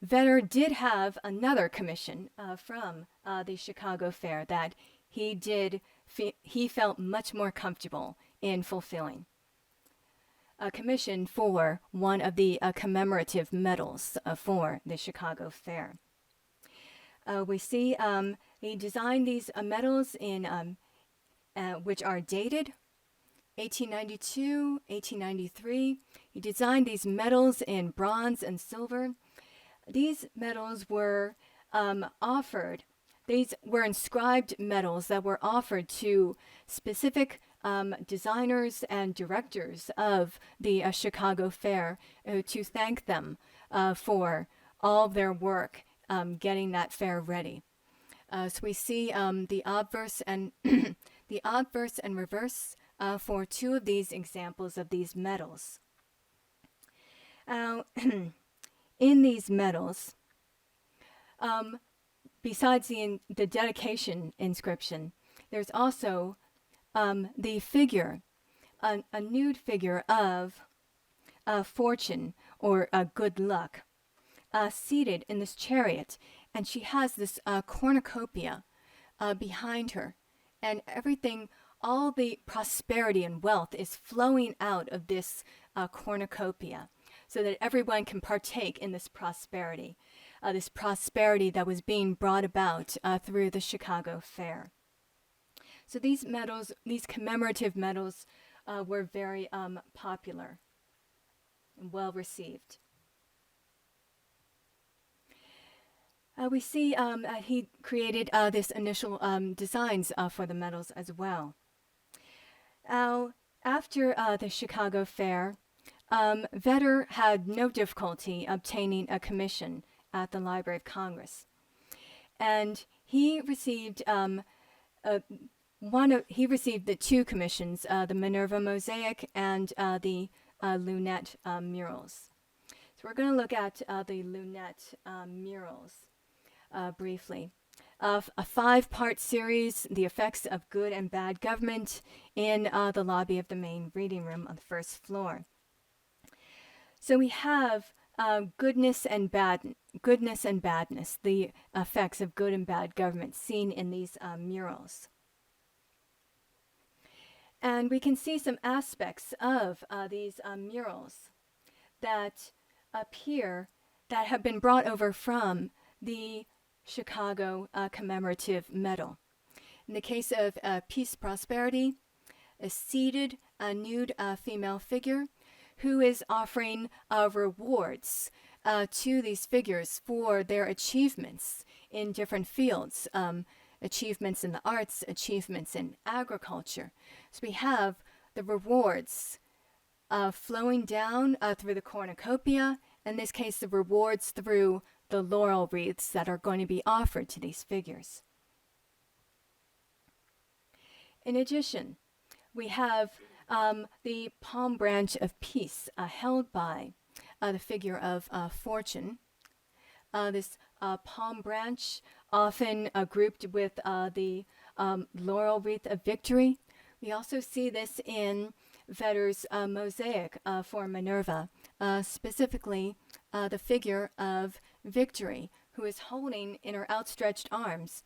Vedder did have another commission from the Chicago Fair that he felt much more comfortable in fulfilling. A commission for one of the commemorative medals for the Chicago Fair. We see he designed these medals in which are dated 1892, 1893. He designed these medals in bronze and silver. These medals were offered. These were inscribed medals that were offered to specific designers and directors of the Chicago Fair to thank them for all of their work getting that fair ready. So we see the obverse and the obverse and reverse for two of these examples of these medals. In these medals, besides the dedication inscription, there's also the figure, a nude figure of fortune or good luck, seated in this chariot, and she has this cornucopia behind her, and everything, all the prosperity and wealth is flowing out of this cornucopia, so that everyone can partake in this prosperity that was being brought about through the Chicago Fair. So these medals, these commemorative medals, were very popular and well received. We see he created this initial designs for the medals as well. After the Chicago Fair, Vedder had no difficulty obtaining a commission at the Library of Congress, and he received the two commissions, the Minerva mosaic and the lunette murals. So we're going to look at the lunette murals briefly. A 5-part series, The Effects of Good and Bad Government, in the lobby of the main reading room on the first floor. So we have goodness and badness, the effects of good and bad government seen in these murals. And we can see some aspects of these murals that appear, that have been brought over from the Chicago commemorative medal. In the case of Peace Prosperity, a seated, nude female figure who is offering rewards to these figures for their achievements in different fields, achievements in the arts, achievements in agriculture. So we have the rewards flowing down through the cornucopia, in this case the rewards through the laurel wreaths that are going to be offered to these figures. In addition, we have the palm branch of peace held by the figure of fortune. This palm branch, often grouped with the laurel wreath of victory. We also see this in Vedder's mosaic for Minerva, specifically the figure of Victory, who is holding in her outstretched arms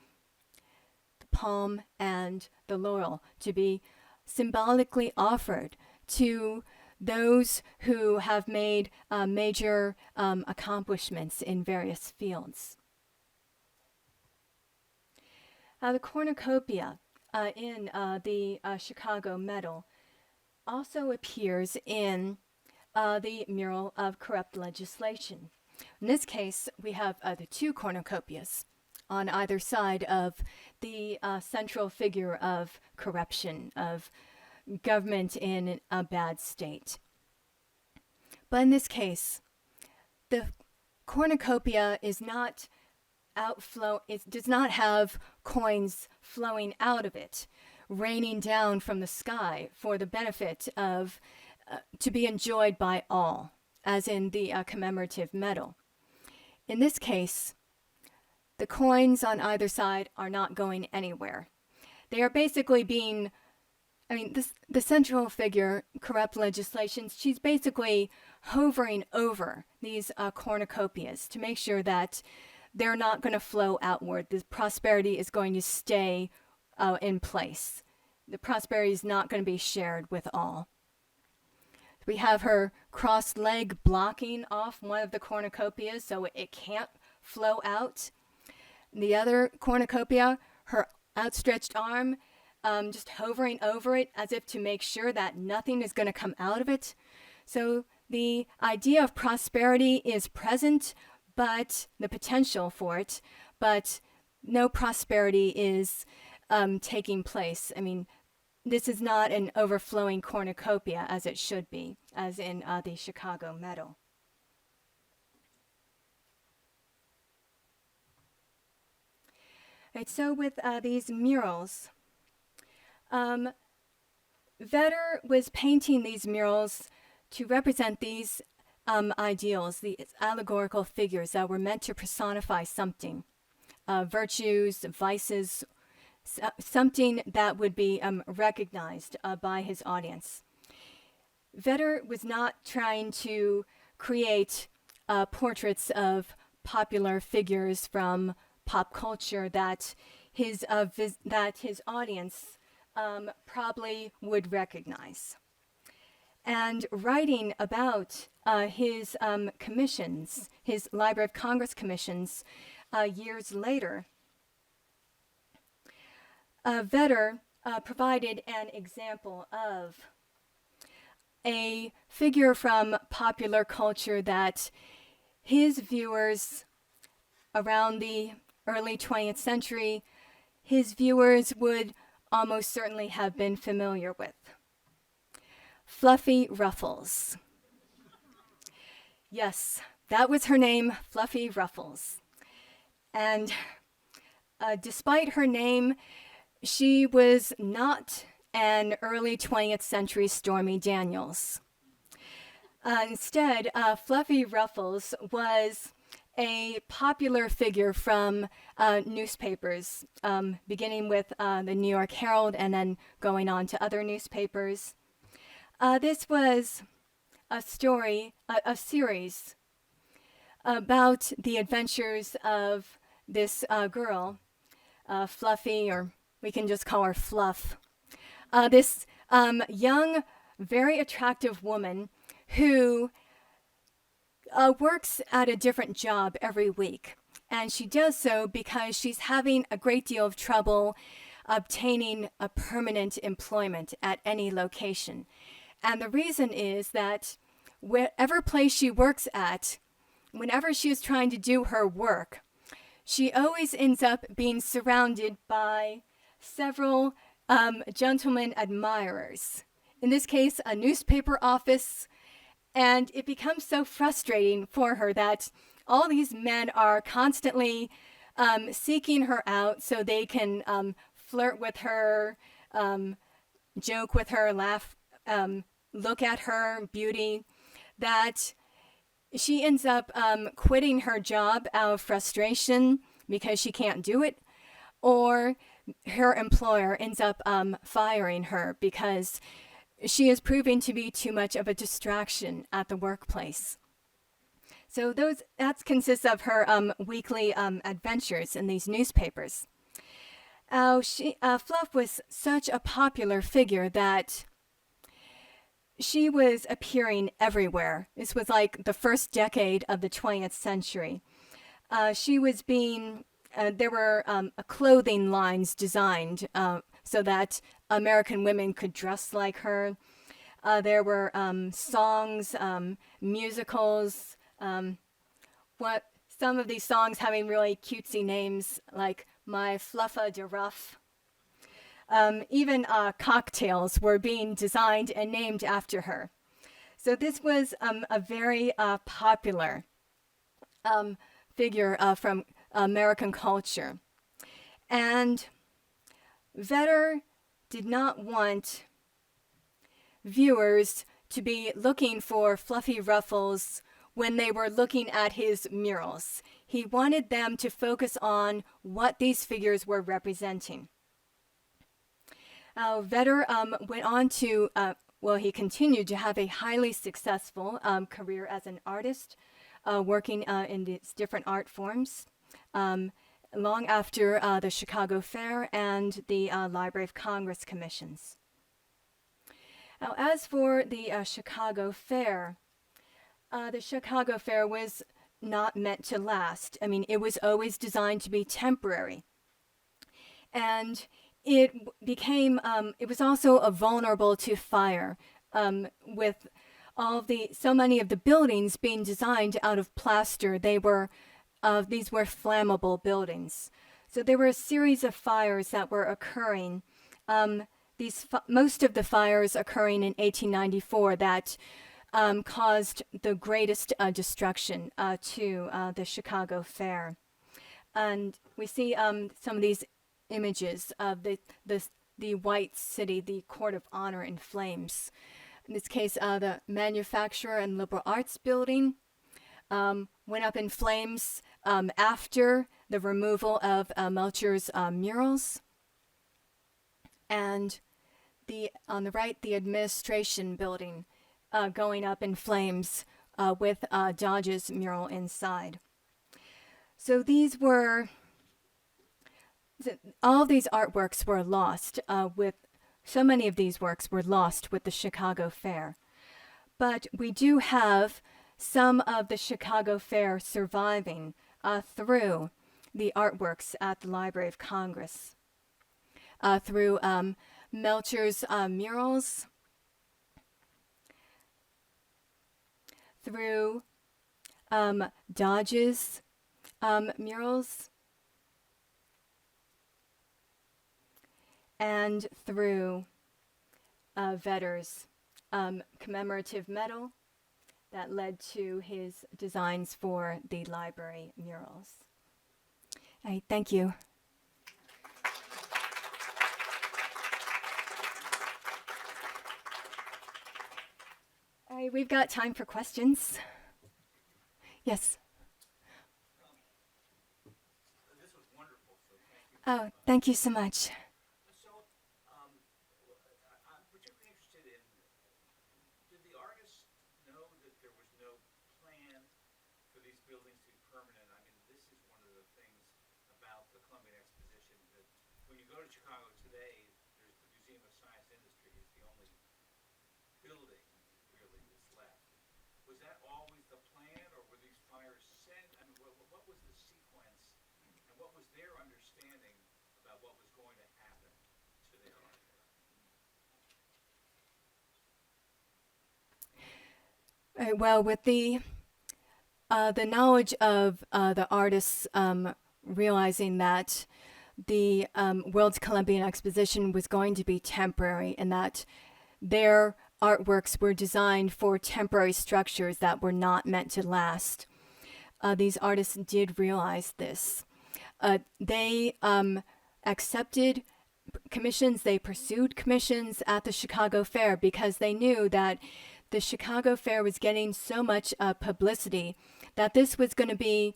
the palm and the laurel to be symbolically offered to those who have made major accomplishments in various fields. The cornucopia in the Chicago medal also appears in the mural of corrupt legislation. In this case, we have the two cornucopias on either side of the central figure of corruption, of government in a bad state. But in this case, the cornucopia is not it does not have coins flowing out of it, raining down from the sky for the benefit of, to be enjoyed by all, as in the commemorative medal. In this case, the coins on either side are not going anywhere. They are basically being, the central figure, corrupt legislation, she's basically hovering over these cornucopias to make sure that they're not going to flow outward. The prosperity is going to stay in place. The prosperity is not going to be shared with all. We have her crossed leg blocking off one of the cornucopias so it can't flow out. The other cornucopia, her outstretched arm, just hovering over it as if to make sure that nothing is going to come out of it. So the idea of prosperity is present, but the potential for it, but no prosperity is taking place. This is not an overflowing cornucopia as it should be, as in the Chicago medal. Right, so with these murals, Vedder was painting these murals to represent these ideals, these allegorical figures that were meant to personify something, virtues, vices, something that would be recognized by his audience. Vedder was not trying to create portraits of popular figures from pop culture that his audience probably would recognize. And writing about his commissions, his Library of Congress commissions, years later, Vedder provided an example of a figure from popular culture that his viewers around the early 20th century, his viewers would almost certainly have been familiar with. Fluffy Ruffles. Yes, that was her name, Fluffy Ruffles. And despite her name, she was not an early 20th century Stormy Daniels. Instead, Fluffy Ruffles was a popular figure from newspapers, beginning with the New York Herald and then going on to other newspapers. This was a series about the adventures of this girl, Fluffy, or we can just call her Fluff. This young, very attractive woman who works at a different job every week. And she does so because she's having a great deal of trouble obtaining a permanent employment at any location. And the reason is that whatever place she works at, whenever she is trying to do her work, she always ends up being surrounded by several gentleman admirers. In this case, a newspaper office. And it becomes so frustrating for her that all these men are constantly seeking her out so they can flirt with her, joke with her, laugh, look at her beauty, that she ends up quitting her job out of frustration because she can't do it, or her employer ends up firing her because she is proving to be too much of a distraction at the workplace. So that consists of her weekly adventures in these newspapers. Fluff was such a popular figure that she was appearing everywhere. This was like the first decade of the 20th century. She was there were clothing lines designed so that American women could dress like her. There were songs, musicals, some of these songs having really cutesy names like My Fluffa de Ruff. Even cocktails were being designed and named after her. So this was a very popular figure from American culture. And Vedder did not want viewers to be looking for Fluffy Ruffles when they were looking at his murals. He wanted them to focus on what these figures were representing. Vedder went on to, he continued to have a highly successful career as an artist, working in these different art forms, long after the Chicago Fair and the Library of Congress commissions. Now, as for the Chicago Fair was not meant to last. I mean, it was always designed to be temporary. And it was also vulnerable to fire, with so many of the buildings being designed out of plaster. These were flammable buildings. So there were a series of fires that were occurring. Most of the fires occurring in 1894 that caused the greatest destruction to the Chicago Fair. And we see some of these images of the White City, the Court of Honor in flames. In this case, the Manufacturer and Liberal Arts Building went up in flames after the removal of Melcher's murals. And on the right, the Administration Building going up in flames with Dodge's mural inside. So all of these artworks were lost so many of these works were lost with the Chicago Fair. But we do have some of the Chicago Fair surviving through the artworks at the Library of Congress, through Melcher's murals, through Dodge's murals, and through Vedder's commemorative medal that led to his designs for the library murals. All right, thank you. All right, we've got time for questions. Yes. This was wonderful, so thank you. Oh, thank you so much. So, I'm particularly interested in, did the artist know that there was no plan for these buildings to be permanent? I mean, this is one of the things about the Columbian Exposition, that when you go to Chicago today, there's the Museum of Science and Industry is the only building really that's left. Was that always the plan, or were these fires sent? I mean, what was the sequence, and what was their understanding about what was going to happen to their art there? Well, with the knowledge of the artists realizing that the World's Columbian Exposition was going to be temporary and that their artworks were designed for temporary structures that were not meant to last, these artists did realize this. They accepted commissions, they pursued commissions at the Chicago Fair because they knew that the Chicago Fair was getting so much publicity that this was going to be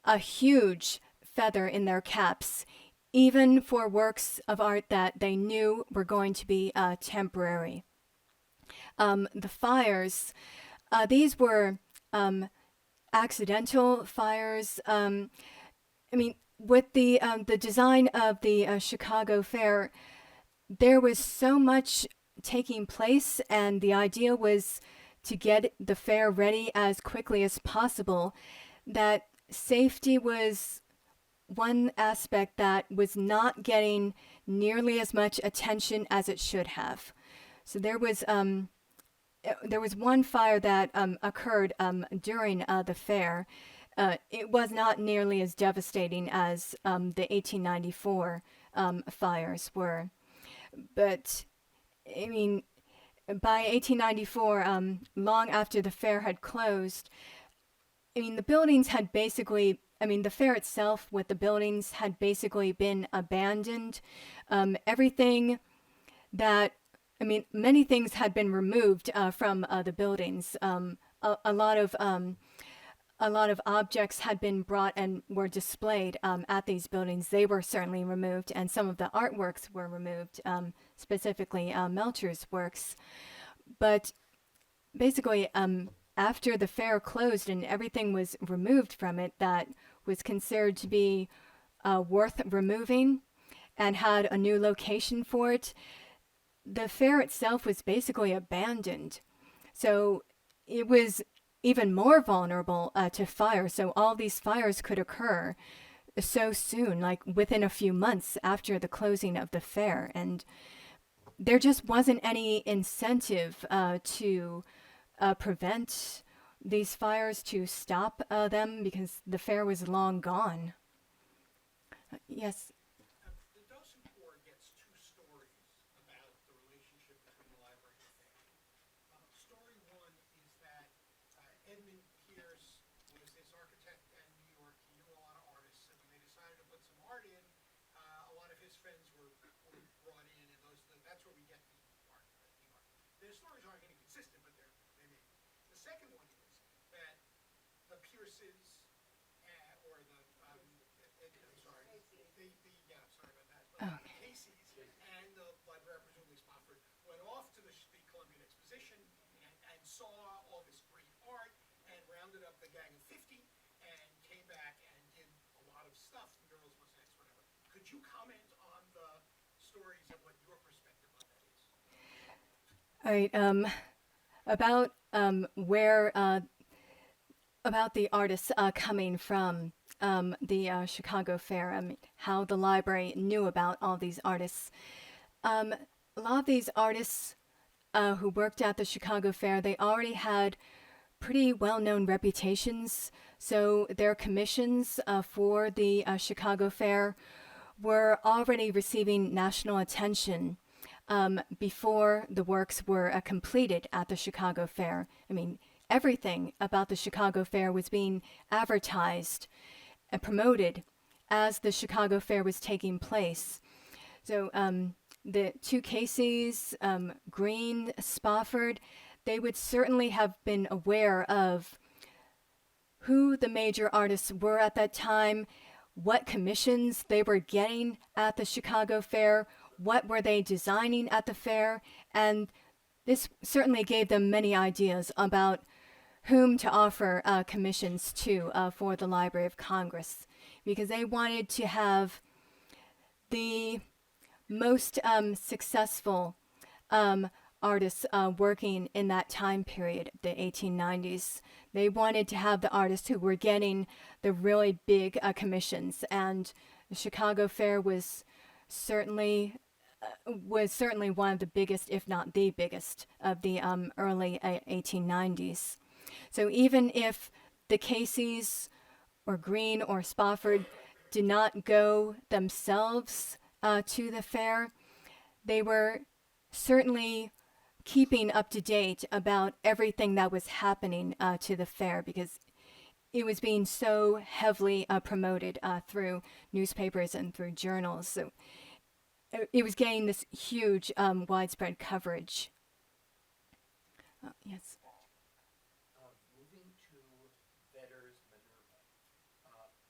a huge feather in their caps, even for works of art that they knew were going to be temporary. The fires, these were accidental fires. I mean, with the design of the Chicago Fair, there was so much taking place, and the idea was to get the fair ready as quickly as possible, that safety was one aspect that was not getting nearly as much attention as it should have. So there was one fire that occurred during the fair. It was not nearly as devastating as the 1894 fires were. But, I mean, by 1894, long after the fair had closed, I mean, the buildings had basically, I mean, the fair itself with the buildings had basically been abandoned. Everything that, I mean, many things had been removed from the buildings. A lot of objects had been brought and were displayed at these buildings. They were certainly removed, and some of the artworks were removed, specifically Melcher's works. But basically, after the fair closed and everything was removed from it that was considered to be worth removing and had a new location for it, the fair itself was basically abandoned. So it was even more vulnerable to fire. So all these fires could occur so soon, like within a few months after the closing of the fair. And there just wasn't any incentive to prevent these fires, to stop them, because the fair was long gone. Yes. The Dawson Corps gets two stories about the relationship between the library and the fair. Story one is that Edmund Pierce was this architect in New York. He knew a lot of artists, and when they decided stories aren't inconsistent, but they may be. The second one is that the Pierces or the I'm sorry, yeah, sorry about that. But the Casey's and the library, presumably Spofford, went off to the Columbian Exposition and saw all this great art and rounded up the gang of 50 and came back and did a lot of stuff, murals, mosaics, whatever. Could you comment on the stories and what your perspective on that is? All right. About where about the artists coming from the Chicago Fair. I mean, how the library knew about all these artists. A lot of these artists who worked at the Chicago Fair, they already had pretty well-known reputations. So their commissions for the Chicago Fair were already receiving national attention before the works were completed at the Chicago Fair. I mean, everything about the Chicago Fair was being advertised and promoted as the Chicago Fair was taking place. So the two Casey's, Green, Spofford, they would certainly have been aware of who the major artists were at that time, what commissions they were getting at the Chicago Fair, what were they designing at the fair, and this certainly gave them many ideas about whom to offer commissions to for the Library of Congress, because they wanted to have the most successful artists working in that time period, the 1890s. They wanted to have the artists who were getting the really big commissions, and the Chicago Fair was certainly one of the biggest, if not the biggest, of the early 1890s. So even if the Casey's or Green or Spofford did not go themselves to the fair, they were certainly keeping up to date about everything that was happening to the fair, because it was being so heavily promoted through newspapers and through journals. So it was getting this huge widespread coverage. Yes. Moving to Vedder's Minerva,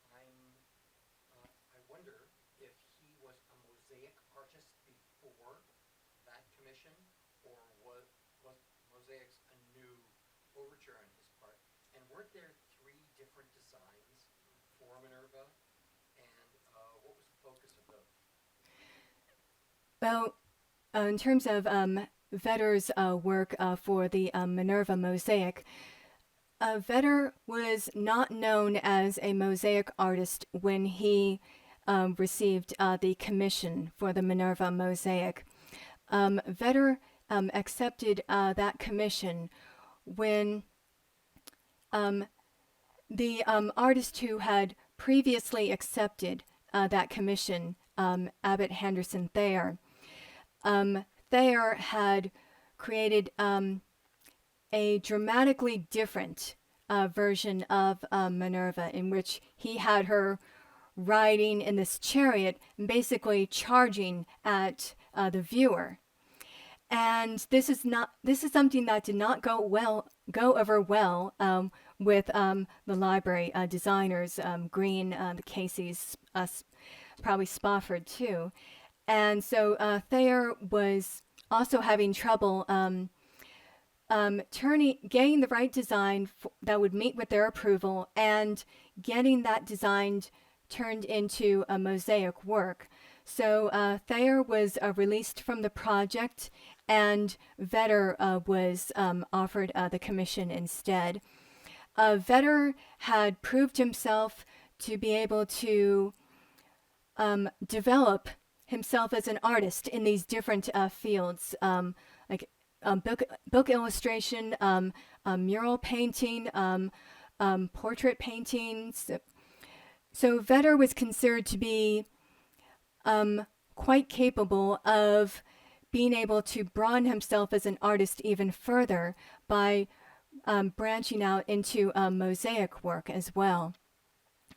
I wonder if he was a mosaic artist before that commission, or was mosaics a new overture on his part? And weren't there 3 different designs for Minerva? And what was the focus of those? Well, in terms of Vedder's work for the Minerva mosaic, Vedder was not known as a mosaic artist when he received the commission for the Minerva mosaic. Vedder accepted that commission when the artist who had previously accepted that commission, Abbott Henderson Thayer, Thayer had created a dramatically different version of Minerva, in which he had her riding in this chariot and basically charging at the viewer. And this is something that did not go over well with the library designers, Green, the Casey's, probably Spofford too. And so Thayer was also having trouble getting the right design that would meet with their approval, and getting that design turned into a mosaic work. So Thayer was released from the project, and Vedder was offered the commission instead. Vedder had proved himself to be able to develop himself as an artist in these different fields, like book illustration, mural painting, portrait paintings. So Vedder was considered to be quite capable of being able to broaden himself as an artist even further by branching out into mosaic work as well.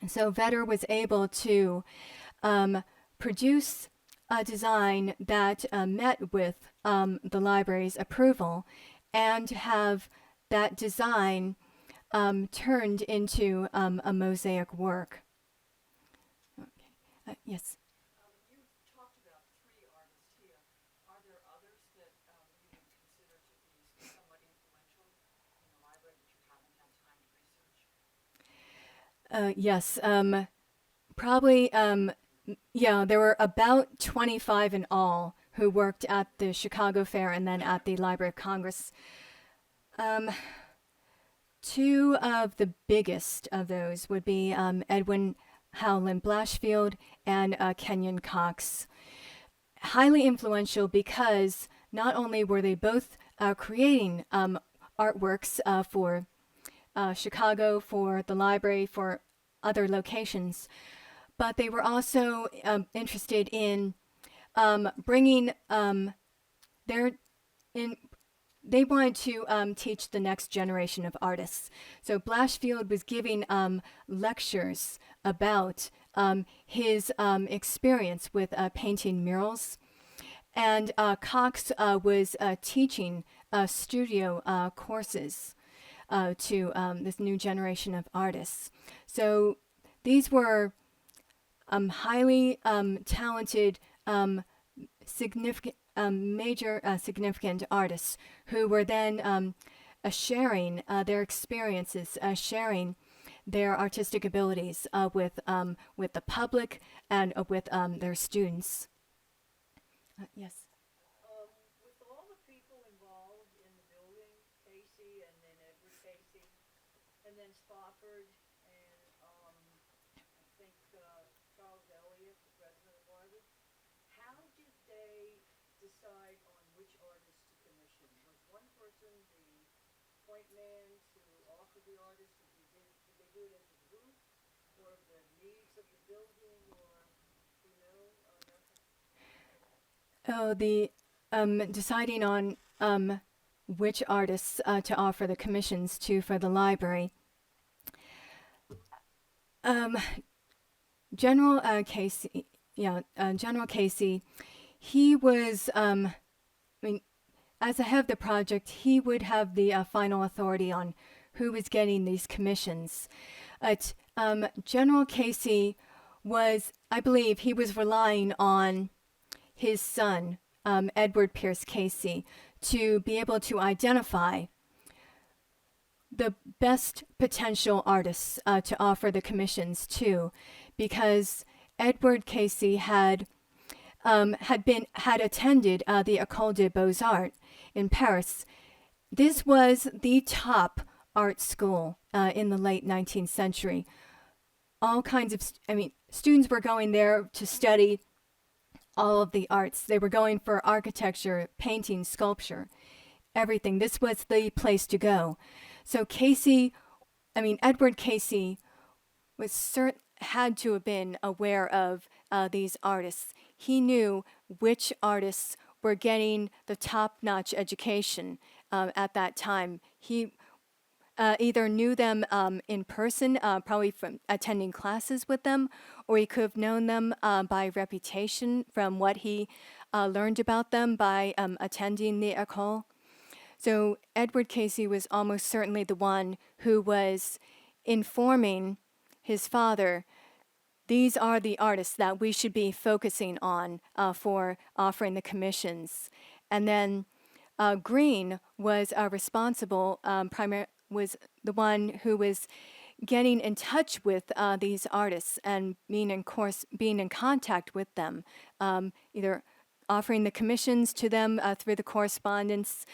And so Vedder was able to produce a design that met with the library's approval, and to have that design turned into a mosaic work. Okay. Yes. You've talked about 3 artists here. Are there others that you would consider to be somewhat influential in the library that you haven't had time to research? Yes. Probably. Yeah, there were about 25 in all who worked at the Chicago Fair and then at the Library of Congress. 2 of the biggest of those would be Edwin Howland Blashfield and Kenyon Cox. Highly influential because not only were they both creating artworks for Chicago, for the library, for other locations, but they were also interested in bringing their in. They wanted to teach the next generation of artists. So Blashfield was giving lectures about his experience with painting murals, and Cox was teaching studio courses to this new generation of artists. So these were highly talented, significant, significant artists who were then sharing their experiences, sharing their artistic abilities with the public and with their students. Yes. With all the people involved in the building, Casey and then Edward Casey, and then Spofford and I think Charles Elliott, the president of the library, how did they decide on which artists to commission? Was one person the point man to offer the artist, or did they do it as a group, or the needs of the building, or do you know? Oh, the deciding on which artists to offer the commissions to for the library. General Casey, General Casey, he was, I mean, as the head of the project, he would have the final authority on who was getting these commissions. General Casey was, I believe, he was relying on his son, Edward Pierce Casey, to be able to identify the best potential artists to offer the commissions to, because Edward Casey had attended the École des Beaux-Arts in Paris. This was the top art school in the late 19th century. All kinds of, students were going there to study all of the arts. They were going for architecture, painting, sculpture, everything. This was the place to go. So Edward Casey had to have been aware of these artists. He knew which artists were getting the top-notch education at that time. He either knew them in person, probably from attending classes with them, or he could have known them by reputation from what he learned about them by attending the école. So Edward Casey was almost certainly the one who was informing his father, these are the artists that we should be focusing on for offering the commissions. And then Green was responsible, was the one who was getting in touch with these artists and being in contact with them, either offering the commissions to them through the correspondence,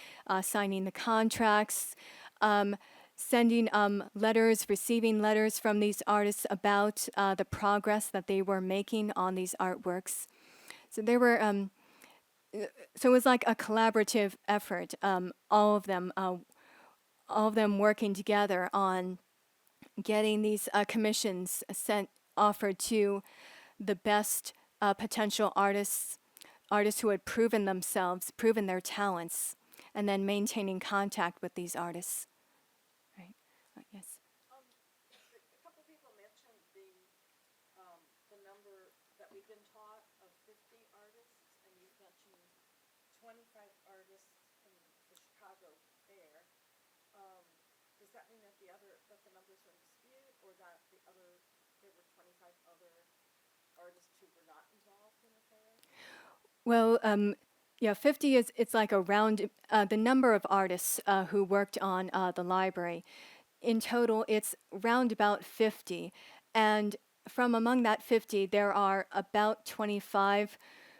signing the contracts, sending letters, receiving letters from these artists about the progress that they were making on these artworks. So they were, so it was like a collaborative effort. All of them working together on getting these commissions offered to the best potential artists who had proven themselves, proven their talents, and then maintaining contact with these artists. Right? Yes. A couple people mentioned the number that we've been taught of 50 artists. 25 artists from the Chicago Fair, does that mean that that the numbers are in dispute, or that there were 25 other artists who were not involved in the fair? Well, yeah, 50 is it's like around the number of artists who worked on the library. In total, it's round about 50, and from among that 50, there are about 25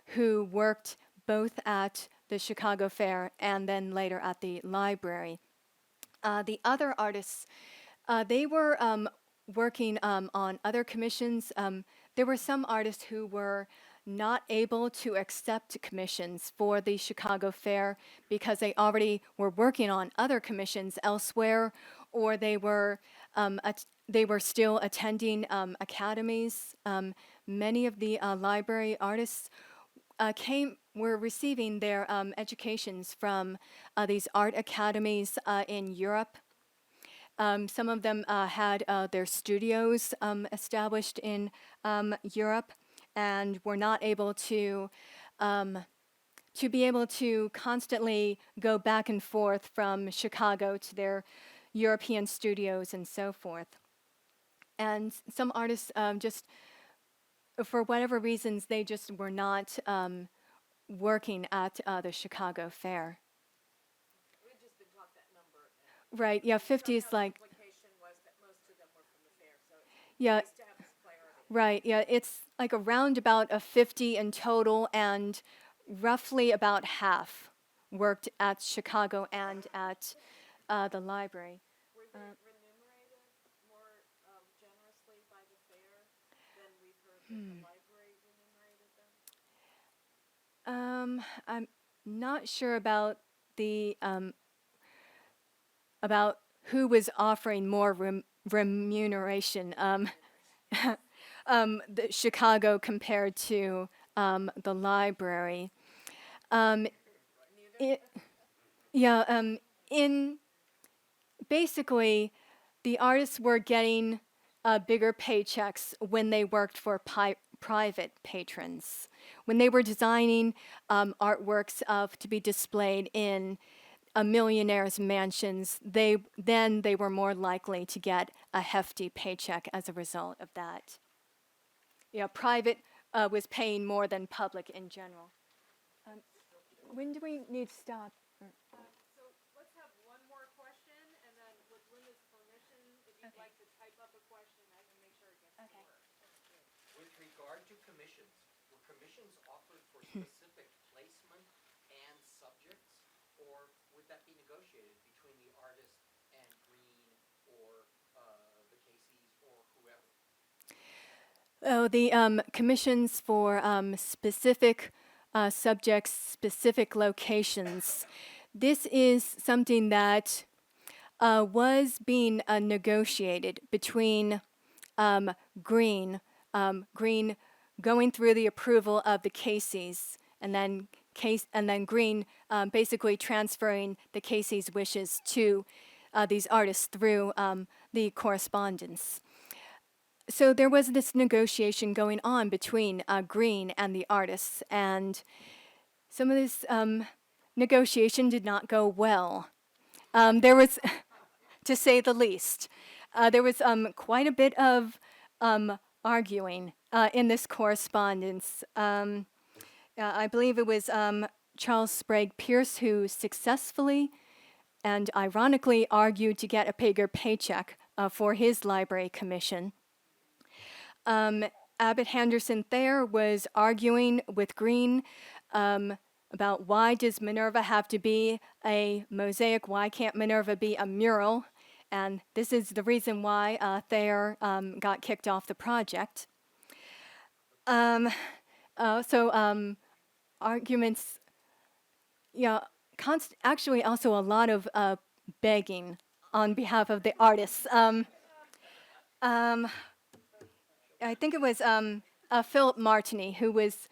who worked both at the Chicago Fair and then later at the library. The other artists, they were working on other commissions. There were some artists who were not able to accept commissions for the Chicago Fair because they already were working on other commissions elsewhere, or they were still attending academies. Many of the library artists were receiving their educations from these art academies in Europe. Some of them had their studios established in Europe and were not able to be able to constantly go back and forth from Chicago to their European studios and so forth. And some artists just, for whatever reasons, they just were not working at the Chicago Fair. We've just been taught that number. Right, yeah, 50 is Somehow like, the implication was that most of them were from the fair, so it's yeah, nice to have this clarity. right, yeah, it's like around about a 50 in total, and roughly about half worked at Chicago and at the library. Were they remunerated more generously by the fair than we've heard that the library remunerated them? I'm not sure about the about who was offering more remuneration. The Chicago compared to the library. In basically, the artists were getting bigger paychecks when they worked for private patrons. When they were designing artworks to be displayed in a millionaire's mansions, they were more likely to get a hefty paycheck as a result of that. Yeah, private was paying more than public in general. When do we need to stop? So let's have one more question, and then with Lynda's permission, if you'd like to type up a question, I can make sure it gets to her. With regard to commissions, were commissions offered for specific placement and subjects, or would that be negotiated between the artist and Green or the Caseys or whoever? Oh, the commissions for specific subjects, specific locations. This is something that was being negotiated between Green going through the approval of the Caseys, and then Green basically transferring the Caseys' wishes to these artists through the correspondence. So there was this negotiation going on between Green and the artists, and some of this negotiation did not go well. There was, to say the least, there was quite a bit of arguing in this correspondence. I believe it was Charles Sprague Pierce who successfully and ironically argued to get a bigger paycheck for his library commission. Abbott Henderson Thayer was arguing with Green about why does Minerva have to be a mosaic? Why can't Minerva be a mural? And this is the reason why Thayer got kicked off the project. Arguments, actually also a lot of begging on behalf of the artists. I think it was Philip Martini who was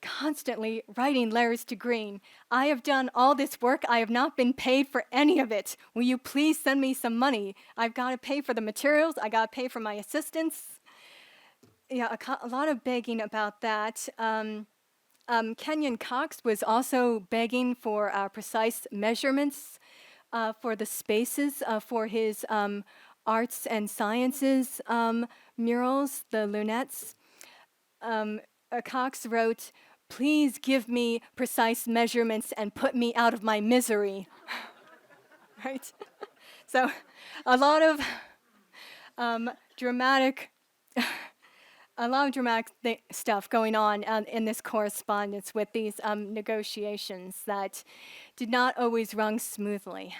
constantly writing letters to Green. I have done all this work. I have not been paid for any of it. Will you please send me some money? I've got to pay for the materials. I got to pay for my assistants. Yeah, a lot of begging about that. Kenyon Cox was also begging for precise measurements for the spaces for his arts and sciences murals, the lunettes. Cox wrote, "Please give me precise measurements and put me out of my misery." Right? So, a lot of dramatic stuff going on in this correspondence with these negotiations that did not always run smoothly.